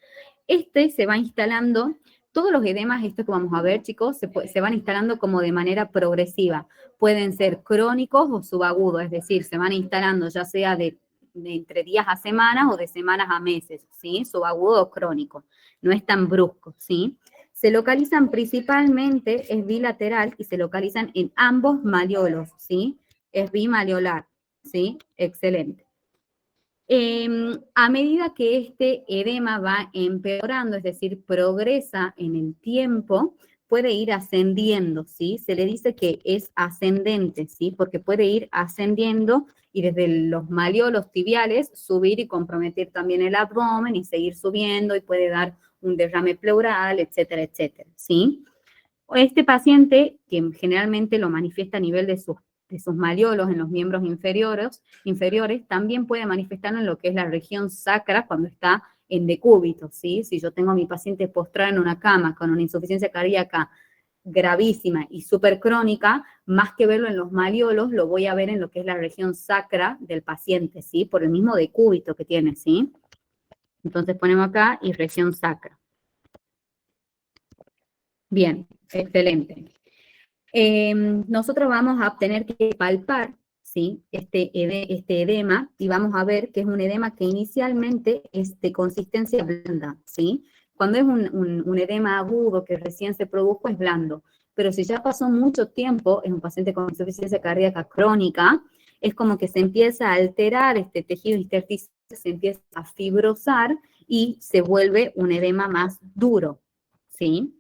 Este se va instalando, todos los edemas, esto que vamos a ver, chicos, se van instalando como de manera progresiva. Pueden ser crónicos o subagudos, es decir, se van instalando ya sea de entre días a semanas o de semanas a meses, ¿sí? Subagudo o crónico. No es tan brusco, ¿sí? Se localizan principalmente, es bilateral y se localizan en ambos malleolos, ¿sí? Es bimalleolar, ¿sí? Excelente. A medida que este edema va empeorando, es decir, progresa en el tiempo, puede ir ascendiendo, ¿sí? Se le dice que es ascendente, ¿sí? Porque puede ir ascendiendo y desde los malleolos tibiales subir y comprometer también el abdomen y seguir subiendo y puede dar un derrame pleural, etcétera, etcétera, ¿sí? Este paciente, que generalmente lo manifiesta a nivel de sus malleolos en los miembros inferiores, también puede manifestarlo en lo que es la región sacra cuando está en decúbito, ¿sí? Si yo tengo a mi paciente postrado en una cama con una insuficiencia cardíaca gravísima y súper crónica, más que verlo en los malleolos, lo voy a ver en lo que es la región sacra del paciente, ¿sí? Por el mismo decúbito que tiene, ¿sí? Entonces ponemos acá y región sacra. Bien, excelente. Nosotros vamos a tener que palpar, ¿sí? este edema, y vamos a ver que es un edema que inicialmente es de consistencia blanda, ¿sí? Cuando es un edema agudo que recién se produjo es blando, pero si ya pasó mucho tiempo, es un paciente con insuficiencia cardíaca crónica, es como que se empieza a alterar este tejido intersticial, se empieza a fibrosar y se vuelve un edema más duro, ¿sí?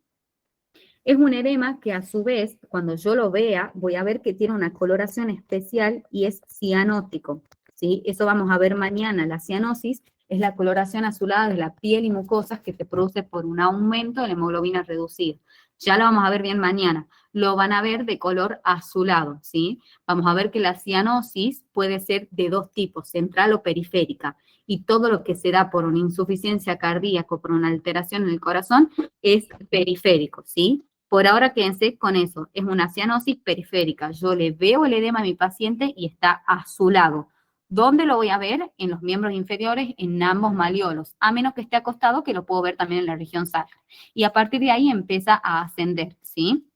Es un edema que a su vez, cuando yo lo vea, voy a ver que tiene una coloración especial y es cianótico, ¿sí? Eso vamos a ver mañana. La cianosis es la coloración azulada de la piel y mucosas que se produce por un aumento de la hemoglobina reducida. Ya lo vamos a ver bien mañana. Lo van a ver de color azulado, ¿sí? Vamos a ver que la cianosis puede ser de dos tipos, central o periférica. Y todo lo que se da por una insuficiencia cardíaca o por una alteración en el corazón es periférico, ¿sí? Por ahora quédense con eso, es una cianosis periférica. Yo le veo el edema a mi paciente y está azulado. ¿Dónde lo voy a ver? En los miembros inferiores, en ambos malleolos, a menos que esté acostado, que lo puedo ver también en la región sacra. Y a partir de ahí empieza a ascender, ¿sí?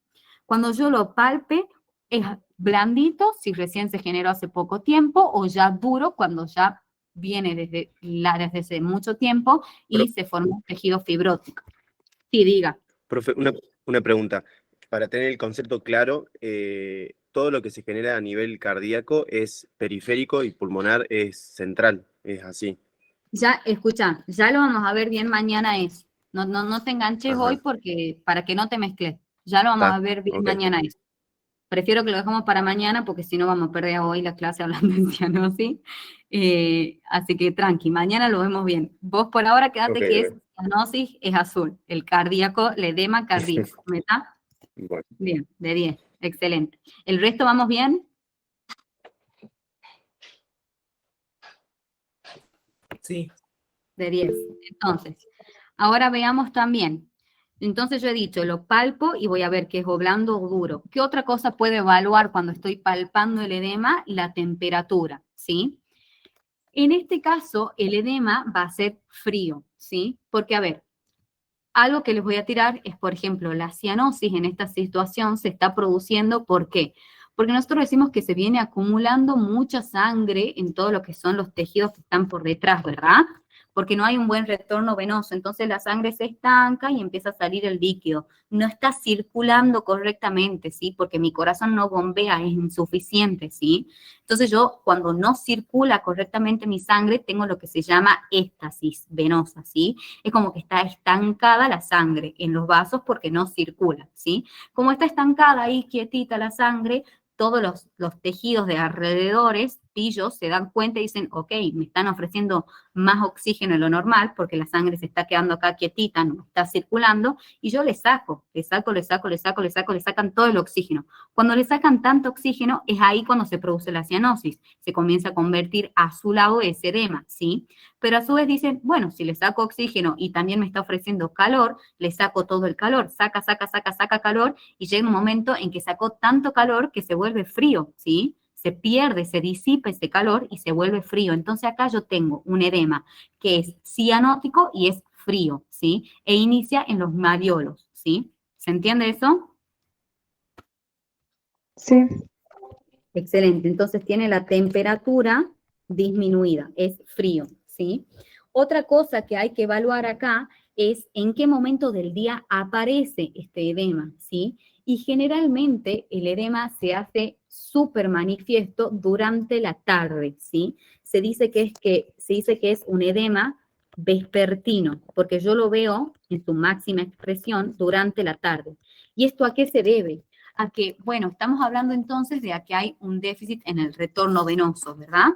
Cuando yo lo palpe, es blandito, si recién se generó hace poco tiempo, o ya duro, cuando ya viene desde hace mucho tiempo y se forma un tejido fibrótico. Sí, diga.
Profe, una pregunta. Para tener el concepto claro, todo lo que se genera a nivel cardíaco es periférico y pulmonar es central, es así.
Ya, escucha, ya lo vamos a ver bien mañana eso. No te enganches
Ajá.
hoy porque, para que no te mezcles. Ya lo vamos
Está,
a ver bien
ok.
mañana eso. Prefiero que lo dejemos para mañana porque si no vamos a perder hoy la clase hablando de cianosis. Así que tranqui, mañana lo vemos bien. Vos por ahora quedate
Ok,
que es
ok.
cianosis, es azul. El cardíaco, el edema cardíaco. ¿Verdad?
Bueno.
Bien, de 10. Excelente. ¿El resto vamos bien?
Sí.
De 10. Entonces, ahora veamos también. Entonces yo he dicho, lo palpo y voy a ver que es o blando o duro. ¿Qué otra cosa puedo evaluar cuando estoy palpando el edema? La temperatura, ¿sí? En este caso, el edema va a ser frío, ¿sí? Porque, a ver, algo que les voy a tirar es, por ejemplo, la cianosis en esta situación se está produciendo, ¿por qué? Porque nosotros decimos que se viene acumulando mucha sangre en todo lo que son los tejidos que están por detrás, ¿verdad? Porque no hay un buen retorno venoso, entonces la sangre se estanca y empieza a salir el líquido. No está circulando correctamente, ¿sí? Porque mi corazón no bombea, es insuficiente, ¿sí? Entonces yo, cuando no circula correctamente mi sangre, tengo lo que se llama éstasis venosa, ¿sí? Es como que está estancada la sangre en los vasos porque no circula, ¿sí? Como está estancada ahí, quietita la sangre, todos los tejidos de alrededores, pillos, se dan cuenta y dicen, ok, me están ofreciendo más oxígeno de lo normal porque la sangre se está quedando acá quietita, no está circulando, y yo le sacan todo el oxígeno. Cuando le sacan tanto oxígeno, es ahí cuando se produce la cianosis, se comienza a convertir azulado ese edema, ¿sí? Pero a su vez dicen, bueno, si le saco oxígeno y también me está ofreciendo calor, le saco todo el calor, saca calor, y llega un momento en que sacó tanto calor que se vuelve frío, ¿sí? Se pierde, se disipa ese calor y se vuelve frío. Entonces acá yo tengo un edema que es cianótico y es frío, ¿sí? E inicia en los malleolos, ¿sí? ¿Se entiende eso?
Sí.
Excelente, entonces tiene la temperatura disminuida, es frío, ¿sí? Otra cosa que hay que evaluar acá es en qué momento del día aparece este edema, ¿sí? Y generalmente el edema se hace súper manifiesto durante la tarde, ¿sí? Se dice que es un edema vespertino, porque yo lo veo en su máxima expresión durante la tarde. ¿Y esto a qué se debe? A que, bueno, estamos hablando entonces de que hay un déficit en el retorno venoso, ¿verdad?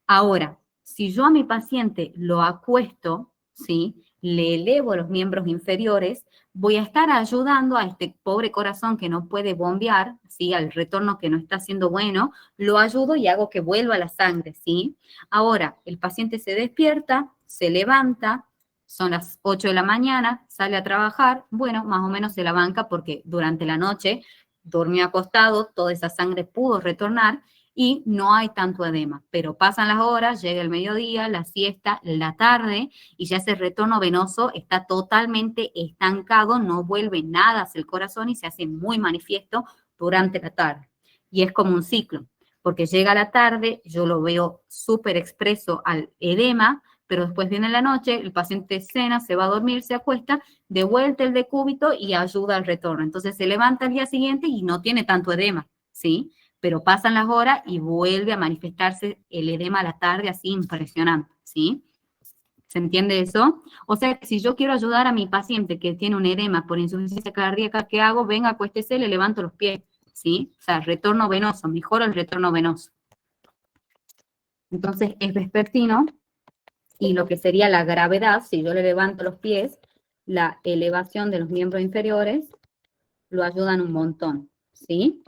Ahora, si yo a mi paciente lo acuesto, ¿sí? le elevo los miembros inferiores, voy a estar ayudando a este pobre corazón que no puede bombear, ¿sí? Al retorno que no está haciendo bueno, lo ayudo y hago que vuelva la sangre, ¿sí? Ahora, el paciente se despierta, se levanta, son las 8 de la mañana, sale a trabajar, bueno, más o menos se la banca porque durante la noche durmió acostado, toda esa sangre pudo retornar y no hay tanto edema, pero pasan las horas, llega el mediodía, la siesta, la tarde, y ya ese retorno venoso está totalmente estancado, no vuelve nada hacia el corazón y se hace muy manifiesto durante la tarde. Y es como un ciclo, porque llega la tarde, yo lo veo súper expreso al edema, pero después viene la noche, el paciente cena, se va a dormir, se acuesta, de vuelta el decúbito y ayuda al retorno. Entonces se levanta al día siguiente y no tiene tanto edema, ¿sí? Pero pasan las horas y vuelve a manifestarse el edema a la tarde así impresionante, ¿sí? ¿Se entiende eso? O sea, si yo quiero ayudar a mi paciente que tiene un edema por insuficiencia cardíaca, ¿qué hago? Venga, acuéstese, le levanto los pies, ¿sí? O sea, retorno venoso, mejoro el retorno venoso. Entonces, es vespertino y lo que sería la gravedad, si yo le levanto los pies, la elevación de los miembros inferiores, lo ayudan un montón, ¿sí?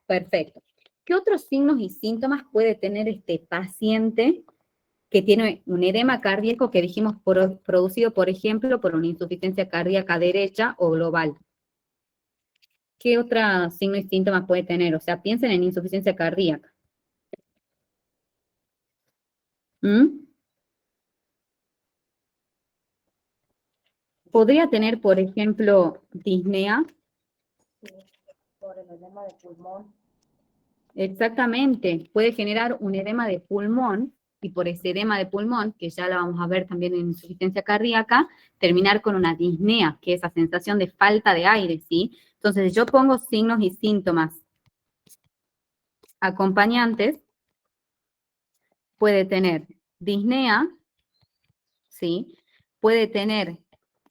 Perfecto. ¿Qué otros signos y síntomas puede tener este paciente que tiene un edema cardíaco que dijimos producido, por ejemplo, por una insuficiencia cardíaca derecha o global? ¿Qué otros signos y síntomas puede tener? O sea, piensen en insuficiencia cardíaca. Podría tener, por ejemplo, disnea.
Por el edema de pulmón.
Exactamente, puede generar un edema de pulmón, y por ese edema de pulmón, que ya la vamos a ver también en insuficiencia cardíaca, terminar con una disnea, que es esa sensación de falta de aire, ¿sí? Entonces, yo pongo signos y síntomas acompañantes, puede tener disnea, ¿sí? Puede tener,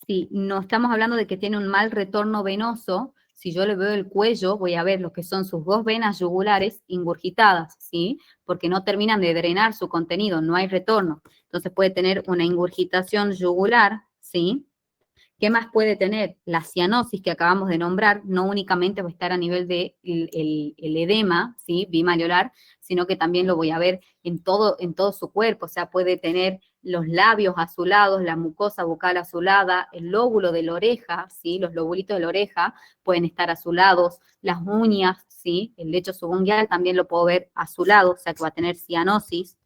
si no estamos hablando de que tiene un mal retorno venoso, si yo le veo el cuello, voy a ver lo que son sus dos venas yugulares ingurgitadas, ¿sí? Porque no terminan de drenar su contenido, no hay retorno. Entonces puede tener una ingurgitación yugular, ¿sí? ¿Qué más puede tener? La cianosis que acabamos de nombrar, no únicamente va a estar a nivel de el edema, ¿sí? Bimaliolar, sino que también lo voy a ver en todo su cuerpo. O sea, puede tener los labios azulados, la mucosa bucal azulada, el lóbulo de la oreja, ¿sí? Los lobulitos de la oreja pueden estar azulados, las uñas, ¿sí? El lecho subungual también lo puedo ver azulado, o sea que va a tener cianosis.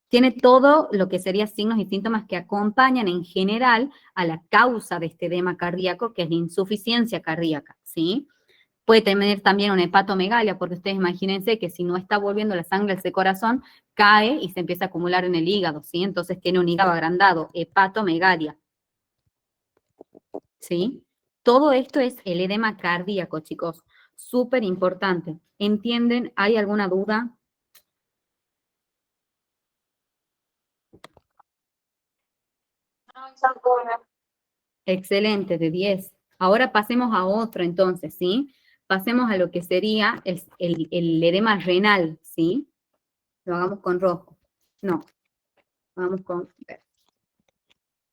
Tiene todo lo que serían signos y síntomas que acompañan en general a la causa de este edema cardíaco, que es la insuficiencia cardíaca, ¿sí? Puede tener también una hepatomegalia, porque ustedes imagínense que si no está volviendo la sangre a ese corazón, cae y se empieza a acumular en el hígado, ¿sí? Entonces tiene un hígado agrandado, hepatomegalia, ¿sí? Todo esto es el edema cardíaco, chicos, súper importante. ¿Entienden? ¿Hay alguna duda? Excelente, de 10. Ahora pasemos a otro entonces, ¿sí? Pasemos a lo que sería el edema renal, ¿sí? Lo hagamos con rojo. No, vamos con verde.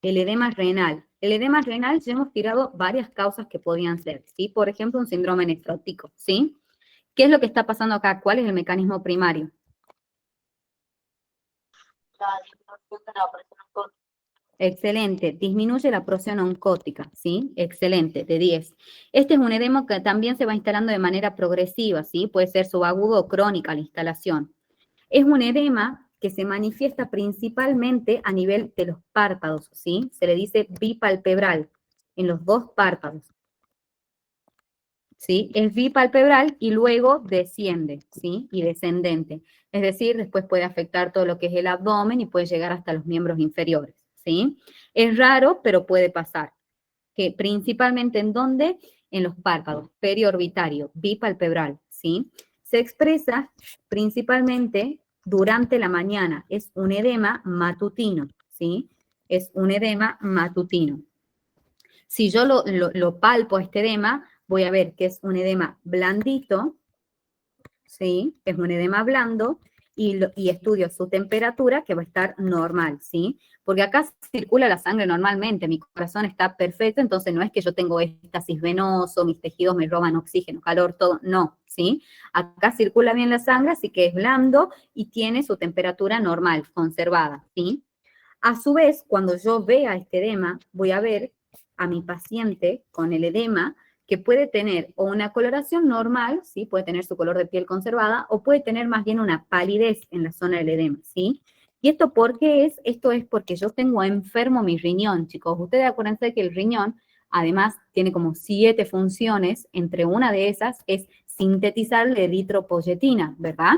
El edema renal. El edema renal ya hemos tirado varias causas que podían ser, ¿sí? Por ejemplo, un síndrome nefrótico, ¿sí? ¿Qué es lo que está pasando acá? ¿Cuál es el mecanismo primario?
La disminución de la presión oncótica.
Excelente, disminuye la presión oncótica, ¿sí? Excelente, de 10. Este es un edema que también se va instalando de manera progresiva, ¿sí? Puede ser subagudo o crónica la instalación. Es un edema que se manifiesta principalmente a nivel de los párpados, ¿sí? Se le dice bipalpebral, en los dos párpados, ¿sí? Es bipalpebral y luego desciende, ¿sí? Y descendente. Es decir, después puede afectar todo lo que es el abdomen y puede llegar hasta los miembros inferiores, ¿sí? Es raro, pero puede pasar. Que principalmente ¿en dónde? En los párpados, periorbitario, bipalpebral, ¿sí? Se expresa principalmente durante la mañana. Es un edema matutino, ¿sí? Es un edema matutino. Si yo lo palpo a este edema, voy a ver que es un edema blandito, ¿sí? Es un edema blando y estudio su temperatura que va a estar normal, ¿sí? Porque acá circula la sangre normalmente, mi corazón está perfecto, entonces no es que yo tengo éxtasis venoso, mis tejidos me roban oxígeno, calor, todo, no, ¿sí? Acá circula bien la sangre, así que es blando y tiene su temperatura normal, conservada, ¿sí? A su vez, cuando yo vea este edema, voy a ver a mi paciente con el edema que puede tener o una coloración normal, ¿sí? Puede tener su color de piel conservada, o puede tener más bien una palidez en la zona del edema, ¿sí? ¿Y esto por qué es? Esto es porque yo tengo enfermo mi riñón, chicos. Ustedes acuérdense que el riñón, además, tiene como 7 funciones. Entre una de esas es sintetizar la eritropoyetina, ¿verdad?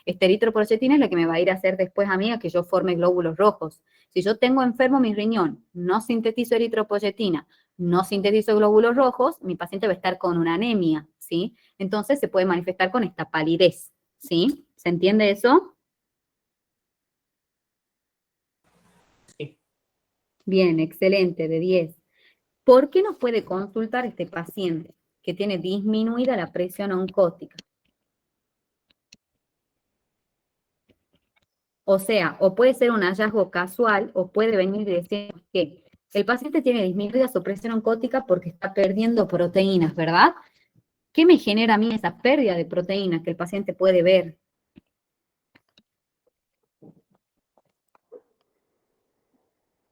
Esta eritropoyetina es la que me va a ir a hacer después a mí a que yo forme glóbulos rojos. Si yo tengo enfermo mi riñón, no sintetizo eritropoyetina, no sintetizo glóbulos rojos, mi paciente va a estar con una anemia, ¿sí? Entonces se puede manifestar con esta palidez, ¿sí? ¿Se entiende eso?
Sí.
Bien, excelente, de 10. ¿Por qué nos puede consultar este paciente que tiene disminuida la presión oncótica? O sea, o puede ser un hallazgo casual, o puede venir y decir que el paciente tiene disminuida su presión oncótica porque está perdiendo proteínas, ¿verdad? ¿Qué me genera a mí esa pérdida de proteínas que el paciente puede ver?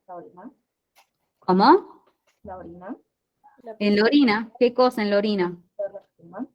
La orina.
¿Cómo?
La orina.
En la orina. ¿Qué cosa en la orina?
La espuma.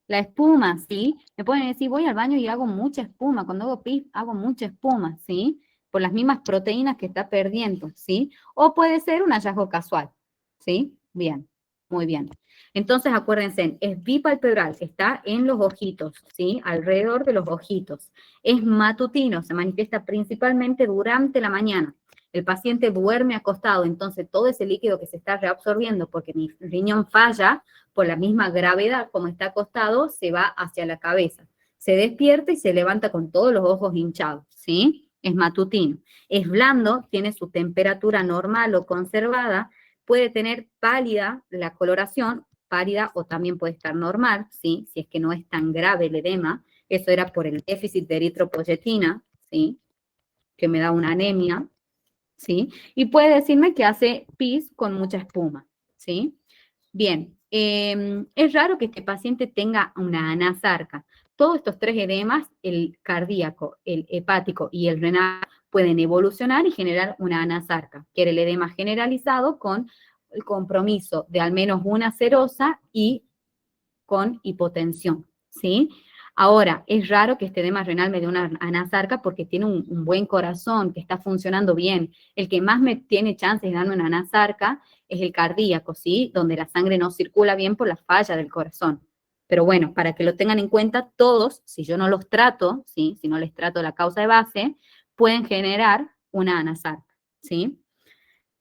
La espuma, ¿sí? Me pueden decir, voy al baño y hago mucha espuma. Cuando hago pis, hago mucha espuma, ¿sí? Por las mismas proteínas que está perdiendo, ¿sí? O puede ser un hallazgo casual, ¿sí? Bien, muy bien. Entonces, acuérdense, es bipalpebral, está en los ojitos, ¿sí? Alrededor de los ojitos. Es matutino, se manifiesta principalmente durante la mañana. El paciente duerme acostado, entonces todo ese líquido que se está reabsorbiendo porque mi riñón falla, por la misma gravedad como está acostado, se va hacia la cabeza. Se despierta y se levanta con todos los ojos hinchados, ¿sí? Es matutino. Es blando, tiene su temperatura normal o conservada, puede tener pálida la coloración, pálida o también puede estar normal, ¿sí? Si es que no es tan grave el edema. Eso era por el déficit de eritropoyetina, ¿sí? Que me da una anemia, ¿sí? Y puede decirme que hace pis con mucha espuma, ¿sí? Bien, es raro que este paciente tenga una anasarca. Todos estos 3 edemas, el cardíaco, el hepático y el renal, pueden evolucionar y generar una anasarca, que era el edema generalizado con el compromiso de al menos una serosa y con hipotensión, ¿sí? Ahora, es raro que este edema renal me dé una anasarca porque tiene un buen corazón, que está funcionando bien. El que más me tiene chances de darme una anasarca es el cardíaco, ¿sí? Donde la sangre no circula bien por la falla del corazón. Pero bueno, para que lo tengan en cuenta, todos, si yo no los trato, ¿sí? Si no les trato la causa de base, pueden generar una anasarca, ¿sí?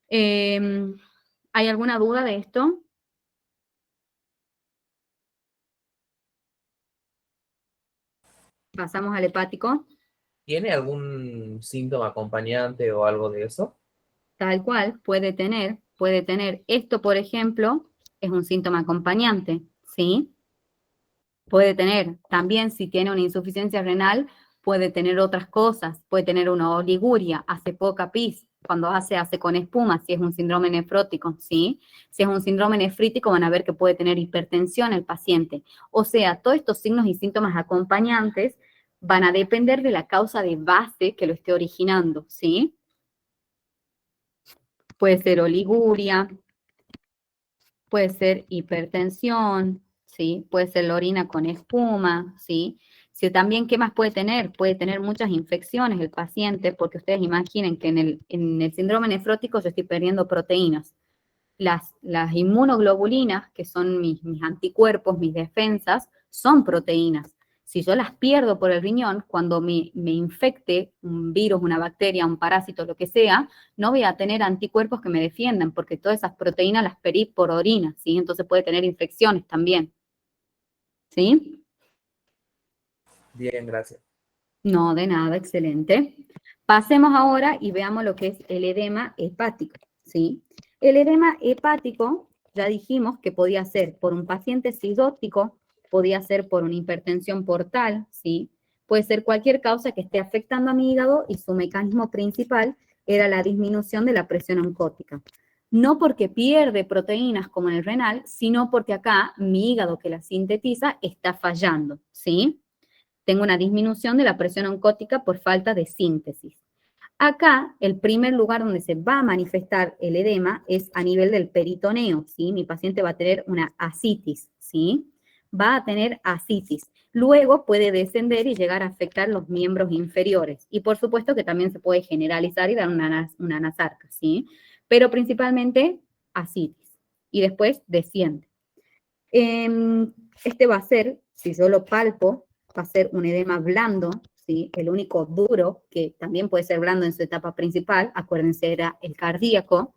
¿Hay alguna duda de esto? Pasamos al hepático.
¿Tiene algún síntoma acompañante o algo de eso?
Tal cual, puede tener. Esto, por ejemplo, es un síntoma acompañante, ¿sí? Puede tener, también si tiene una insuficiencia renal, puede tener otras cosas, puede tener una oliguria, hace poca pis, cuando hace con espuma, si es un síndrome nefrótico, ¿sí? Si es un síndrome nefrítico, van a ver que puede tener hipertensión el paciente. O sea, todos estos signos y síntomas acompañantes van a depender de la causa de base que lo esté originando, ¿sí? Puede ser oliguria, puede ser hipertensión, ¿sí? Puede ser la orina con espuma, ¿sí? Si también, ¿qué más puede tener? Puede tener muchas infecciones el paciente, porque ustedes imaginen que en el síndrome nefrótico yo estoy perdiendo proteínas. Las inmunoglobulinas, que son mis anticuerpos, mis defensas, son proteínas. Si yo las pierdo por el riñón, cuando me infecte un virus, una bacteria, un parásito, lo que sea, no voy a tener anticuerpos que me defiendan, porque todas esas proteínas las perdí por orina, ¿sí? Entonces puede tener infecciones también, ¿sí?
Bien, gracias.
No, de nada, excelente. Pasemos ahora y veamos lo que es el edema hepático, ¿sí? El edema hepático, ya dijimos que podía ser por un paciente cirrótico, podía ser por una hipertensión portal, ¿sí? Puede ser cualquier causa que esté afectando a mi hígado y su mecanismo principal era la disminución de la presión oncótica. No porque pierde proteínas como en el renal, sino porque acá mi hígado que la sintetiza está fallando, ¿sí? Tengo una disminución de la presión oncótica por falta de síntesis. Acá, el primer lugar donde se va a manifestar el edema es a nivel del peritoneo, ¿sí? Mi paciente va a tener una ascitis, ¿sí? Va a tener ascitis. Luego puede descender y llegar a afectar los miembros inferiores. Y por supuesto que también se puede generalizar y dar una anasarca, ¿sí? Pero principalmente ascitis. Y después desciende. Este va a ser, si yo lo palpo, va a ser un edema blando, ¿sí? El único duro, que también puede ser blando en su etapa principal, acuérdense, era el cardíaco.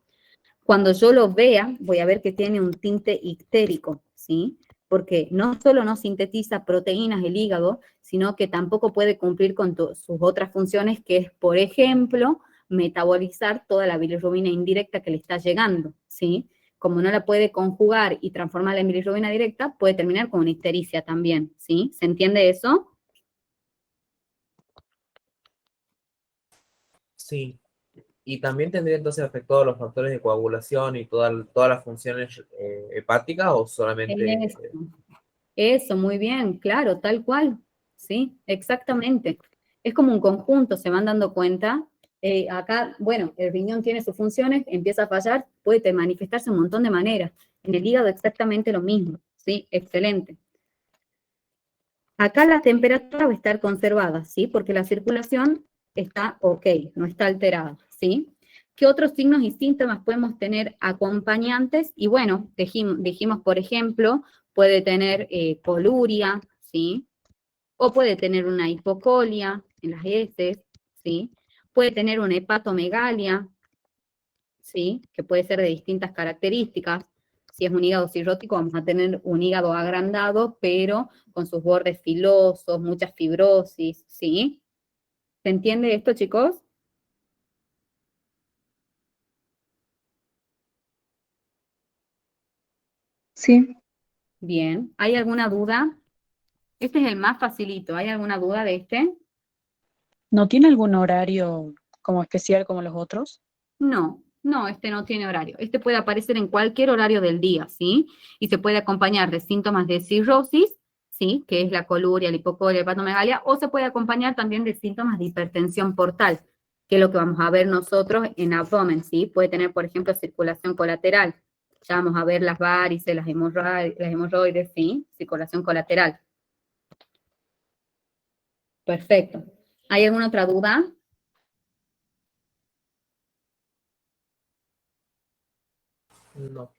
Cuando yo lo vea, voy a ver que tiene un tinte ictérico, ¿sí? Porque no solo no sintetiza proteínas el hígado, sino que tampoco puede cumplir con sus otras funciones, que es, por ejemplo, metabolizar toda la bilirrubina indirecta que le está llegando, ¿sí? Como no la puede conjugar y transformarla en bilirrubina directa, puede terminar con una ictericia también, ¿sí? ¿Se entiende eso?
Sí. Y también tendría entonces afectados los factores de coagulación y todas las funciones hepáticas o solamente...
Eso, muy bien, claro, tal cual, sí, exactamente. Es como un conjunto, se van dando cuenta. Acá, bueno, el riñón tiene sus funciones, empieza a fallar, puede manifestarse un montón de maneras. En el hígado exactamente lo mismo, sí, excelente. Acá la temperatura va a estar conservada, ¿sí? Porque la circulación está ok, no está alterada, ¿sí? ¿Qué otros signos y síntomas podemos tener acompañantes? Y bueno, dijimos, por ejemplo, puede tener poluria, ¿sí? O puede tener una hipocolia en las heces, ¿sí? Puede tener una hepatomegalia, ¿sí? Que puede ser de distintas características. Si es un hígado cirrótico, vamos a tener un hígado agrandado, pero con sus bordes filosos, mucha fibrosis, ¿sí? ¿Se entiende esto, chicos?
Sí.
Bien. ¿Hay alguna duda? Este es el más facilito. ¿Hay alguna duda de este?
¿No tiene algún horario como especial como los otros?
No, no, este no tiene horario. Este puede aparecer en cualquier horario del día, ¿sí? Y se puede acompañar de síntomas de cirrosis, ¿sí? Que es la coluria, la hipocolia, la hepatomegalia, o se puede acompañar también de síntomas de hipertensión portal, que es lo que vamos a ver nosotros en abdomen, ¿sí? Puede tener, por ejemplo, circulación colateral. Ya vamos a ver las varices, las hemorroides, ¿sí? Circulación colateral. Perfecto. ¿Hay alguna otra duda?
No.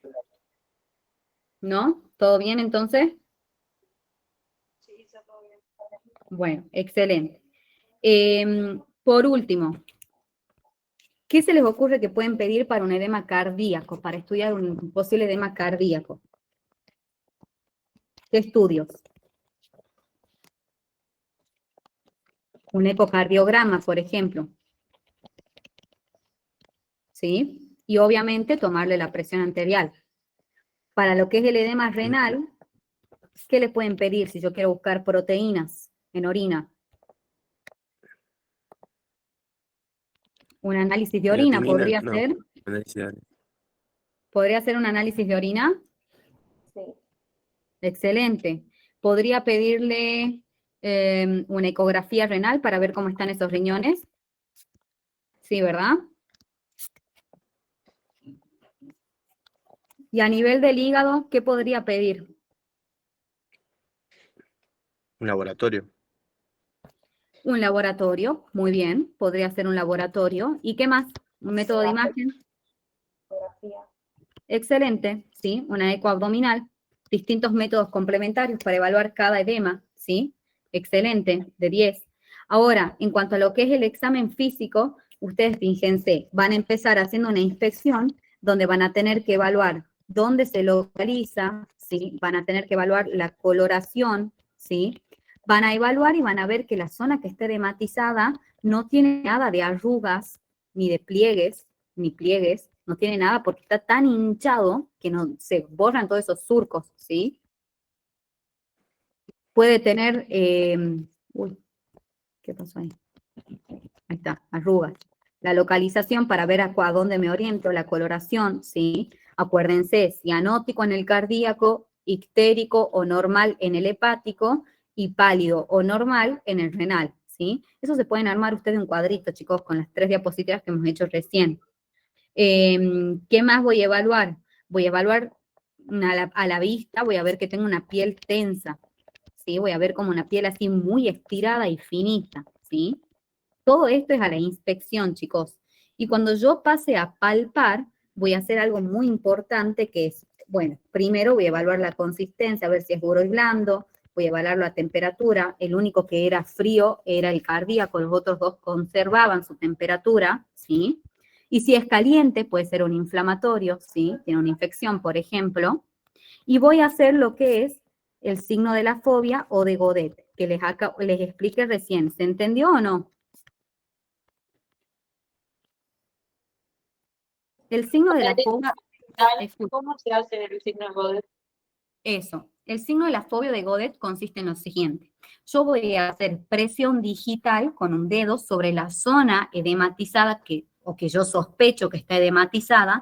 ¿No? ¿Todo bien entonces?
Sí, está todo bien.
Bueno, excelente. Por último, ¿qué se les ocurre que pueden pedir para un edema cardíaco, para estudiar un posible edema cardíaco? ¿Qué estudios? Un ecocardiograma, por ejemplo. ¿Sí? Y obviamente tomarle la presión arterial. Para lo que es el edema renal, ¿qué le pueden pedir si yo quiero buscar proteínas en orina? Un análisis de orina
Creatinina,
podría
no.
ser.
Análisis de-
¿Podría ser un análisis de orina?
Sí.
Excelente. ¿Podría pedirle una ecografía renal para ver cómo están esos riñones? Sí, ¿verdad? Y a nivel del hígado, ¿qué podría pedir?
Un laboratorio.
Un laboratorio, muy bien, podría ser un laboratorio. ¿Y qué más? ¿Un método de imagen?
Fotografía.
Excelente, ¿sí? Una eco abdominal. Distintos métodos complementarios para evaluar cada edema, ¿sí? Excelente, de 10. Ahora, en cuanto a lo que es el examen físico, ustedes fíjense, van a empezar haciendo una inspección donde van a tener que evaluar dónde se localiza, ¿sí? Van a tener que evaluar la coloración, ¿sí? Van a evaluar y van a ver que la zona que esté edematizada no tiene nada de arrugas, ni de pliegues, no tiene nada porque está tan hinchado que no se borran todos esos surcos, ¿sí? Puede tener, uy, ¿qué pasó ahí? Ahí está, arrugas. La localización para ver a dónde me oriento, la coloración, ¿sí? Acuérdense, cianótico en el cardíaco, ictérico o normal en el hepático y pálido o normal en el renal, ¿sí? Eso se pueden armar ustedes un cuadrito, chicos, con las 3 diapositivas que hemos hecho recién. ¿Qué más voy a evaluar? Voy a evaluar a la vista, voy a ver que tengo una piel tensa, ¿sí? Voy a ver como una piel así muy estirada y finita, ¿sí? Todo esto es a la inspección, chicos. Y cuando yo pase a palpar, voy a hacer algo muy importante que es, bueno, primero voy a evaluar la consistencia, a ver si es duro y blando, voy a evaluar la temperatura, el único que era frío era el cardíaco, los otros dos conservaban su temperatura, ¿sí? Y si es caliente, puede ser un inflamatorio, ¿sí? Tiene una infección, por ejemplo. Y voy a hacer lo que es el signo de la fobia o de Godet, que les expliqué recién. ¿Se entendió o no? El signo de la fobia...
¿Cómo se hace el signo de Godet?
Eso. El signo de la fobia de Godet consiste en lo siguiente. Yo voy a hacer presión digital con un dedo sobre la zona edematizada o que yo sospecho que está edematizada,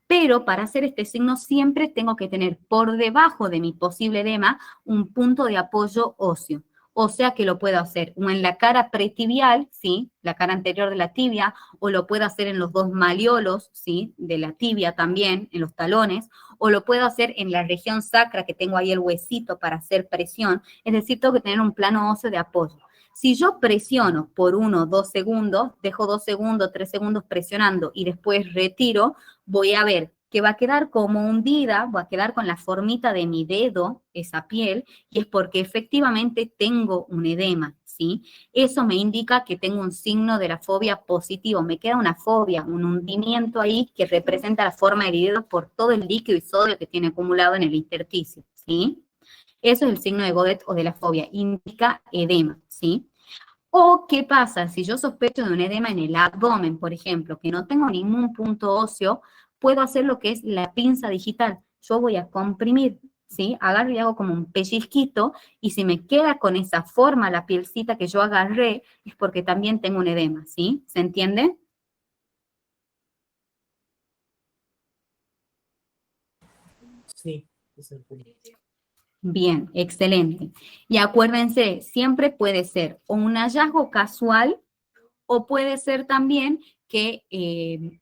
pero para hacer este signo siempre tengo que tener por debajo de mi posible edema un punto de apoyo óseo. O sea que lo puedo hacer o en la cara pretibial, ¿sí? La cara anterior de la tibia, o lo puedo hacer en los dos malleolos, ¿sí? De la tibia también, en los talones, o lo puedo hacer en la región sacra, que tengo ahí el huesito para hacer presión, es decir, tengo que tener un plano óseo de apoyo. Si yo presiono por 1 o 2 segundos, dejo 2 segundos, 3 segundos presionando y después retiro, voy a ver que va a quedar como hundida, va a quedar con la formita de mi dedo, esa piel, y es porque efectivamente tengo un edema, ¿sí? Eso me indica que tengo un signo de la fobia positivo, me queda una fobia, un hundimiento ahí que representa la forma del dedo por todo el líquido y sodio que tiene acumulado en el intersticio, ¿sí? Eso es el signo de Godet o de la fobia, indica edema, ¿sí? O, ¿qué pasa? Si yo sospecho de un edema en el abdomen, por ejemplo, que no tengo ningún punto óseo, puedo hacer lo que es la pinza digital. Yo voy a comprimir, ¿sí? Agarro y hago como un pellizquito, y si me queda con esa forma la pielcita que yo agarré, es porque también tengo un edema, ¿sí? ¿Se entiende?
Sí, ese es el punto.
Bien, excelente. Y acuérdense, siempre puede ser o un hallazgo casual, o puede ser también que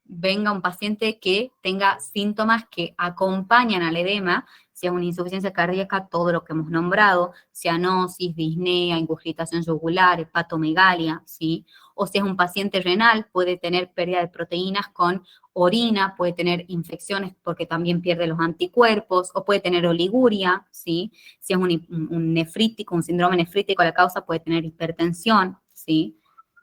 venga un paciente que tenga síntomas que acompañan al edema, si es una insuficiencia cardíaca, todo lo que hemos nombrado, cianosis, disnea, ingurgitación yugular, hepatomegalia, ¿sí? O si es un paciente renal, puede tener pérdida de proteínas con orina, puede tener infecciones porque también pierde los anticuerpos, o puede tener oliguria, ¿sí? Si es un nefrítico, un síndrome nefrítico, la causa puede tener hipertensión, ¿sí?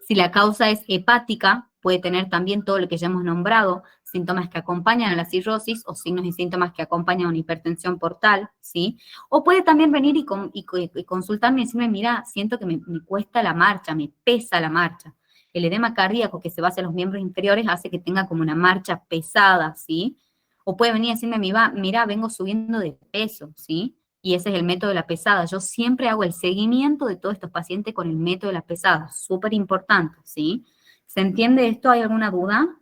Si la causa es hepática, puede tener también todo lo que ya hemos nombrado, síntomas que acompañan a la cirrosis o signos y síntomas que acompañan a una hipertensión portal, ¿sí? O puede también venir y consultarme y decirme, mira, siento que me cuesta la marcha, me pesa la marcha. El edema cardíaco que se va hacia los miembros inferiores hace que tenga como una marcha pesada, ¿sí? O puede venir y decirme, mira, vengo subiendo de peso, ¿sí? Y ese es el método de la pesada. Yo siempre hago el seguimiento de todos estos pacientes con el método de la pesada. Súper importante, ¿sí? ¿Se entiende esto? ¿Hay alguna duda?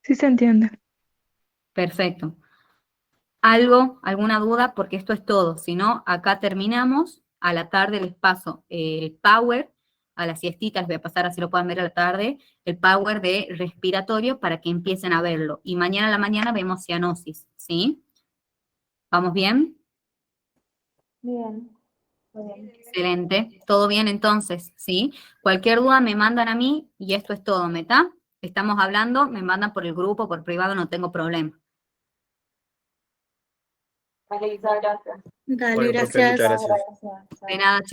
Sí se entiende.
Perfecto. ¿Alguna duda? Porque esto es todo. Si no, acá terminamos. A la tarde les paso el power, a la siestita les voy a pasar, así lo puedan ver a la tarde, el power de respiratorio para que empiecen a verlo. Y mañana a la mañana vemos cianosis, ¿sí? ¿Vamos bien?
Bien. Muy bien.
Excelente. ¿Todo bien entonces? ¿Sí? Cualquier duda me mandan a mí y esto es todo, ¿meta? Estamos hablando, me mandan por el grupo, por privado, no tengo problema.
Vale, Isa, gracias.
Dale,
Bueno, profe, muchas
gracias.
gracias.
Gracias.
De nada, chicos.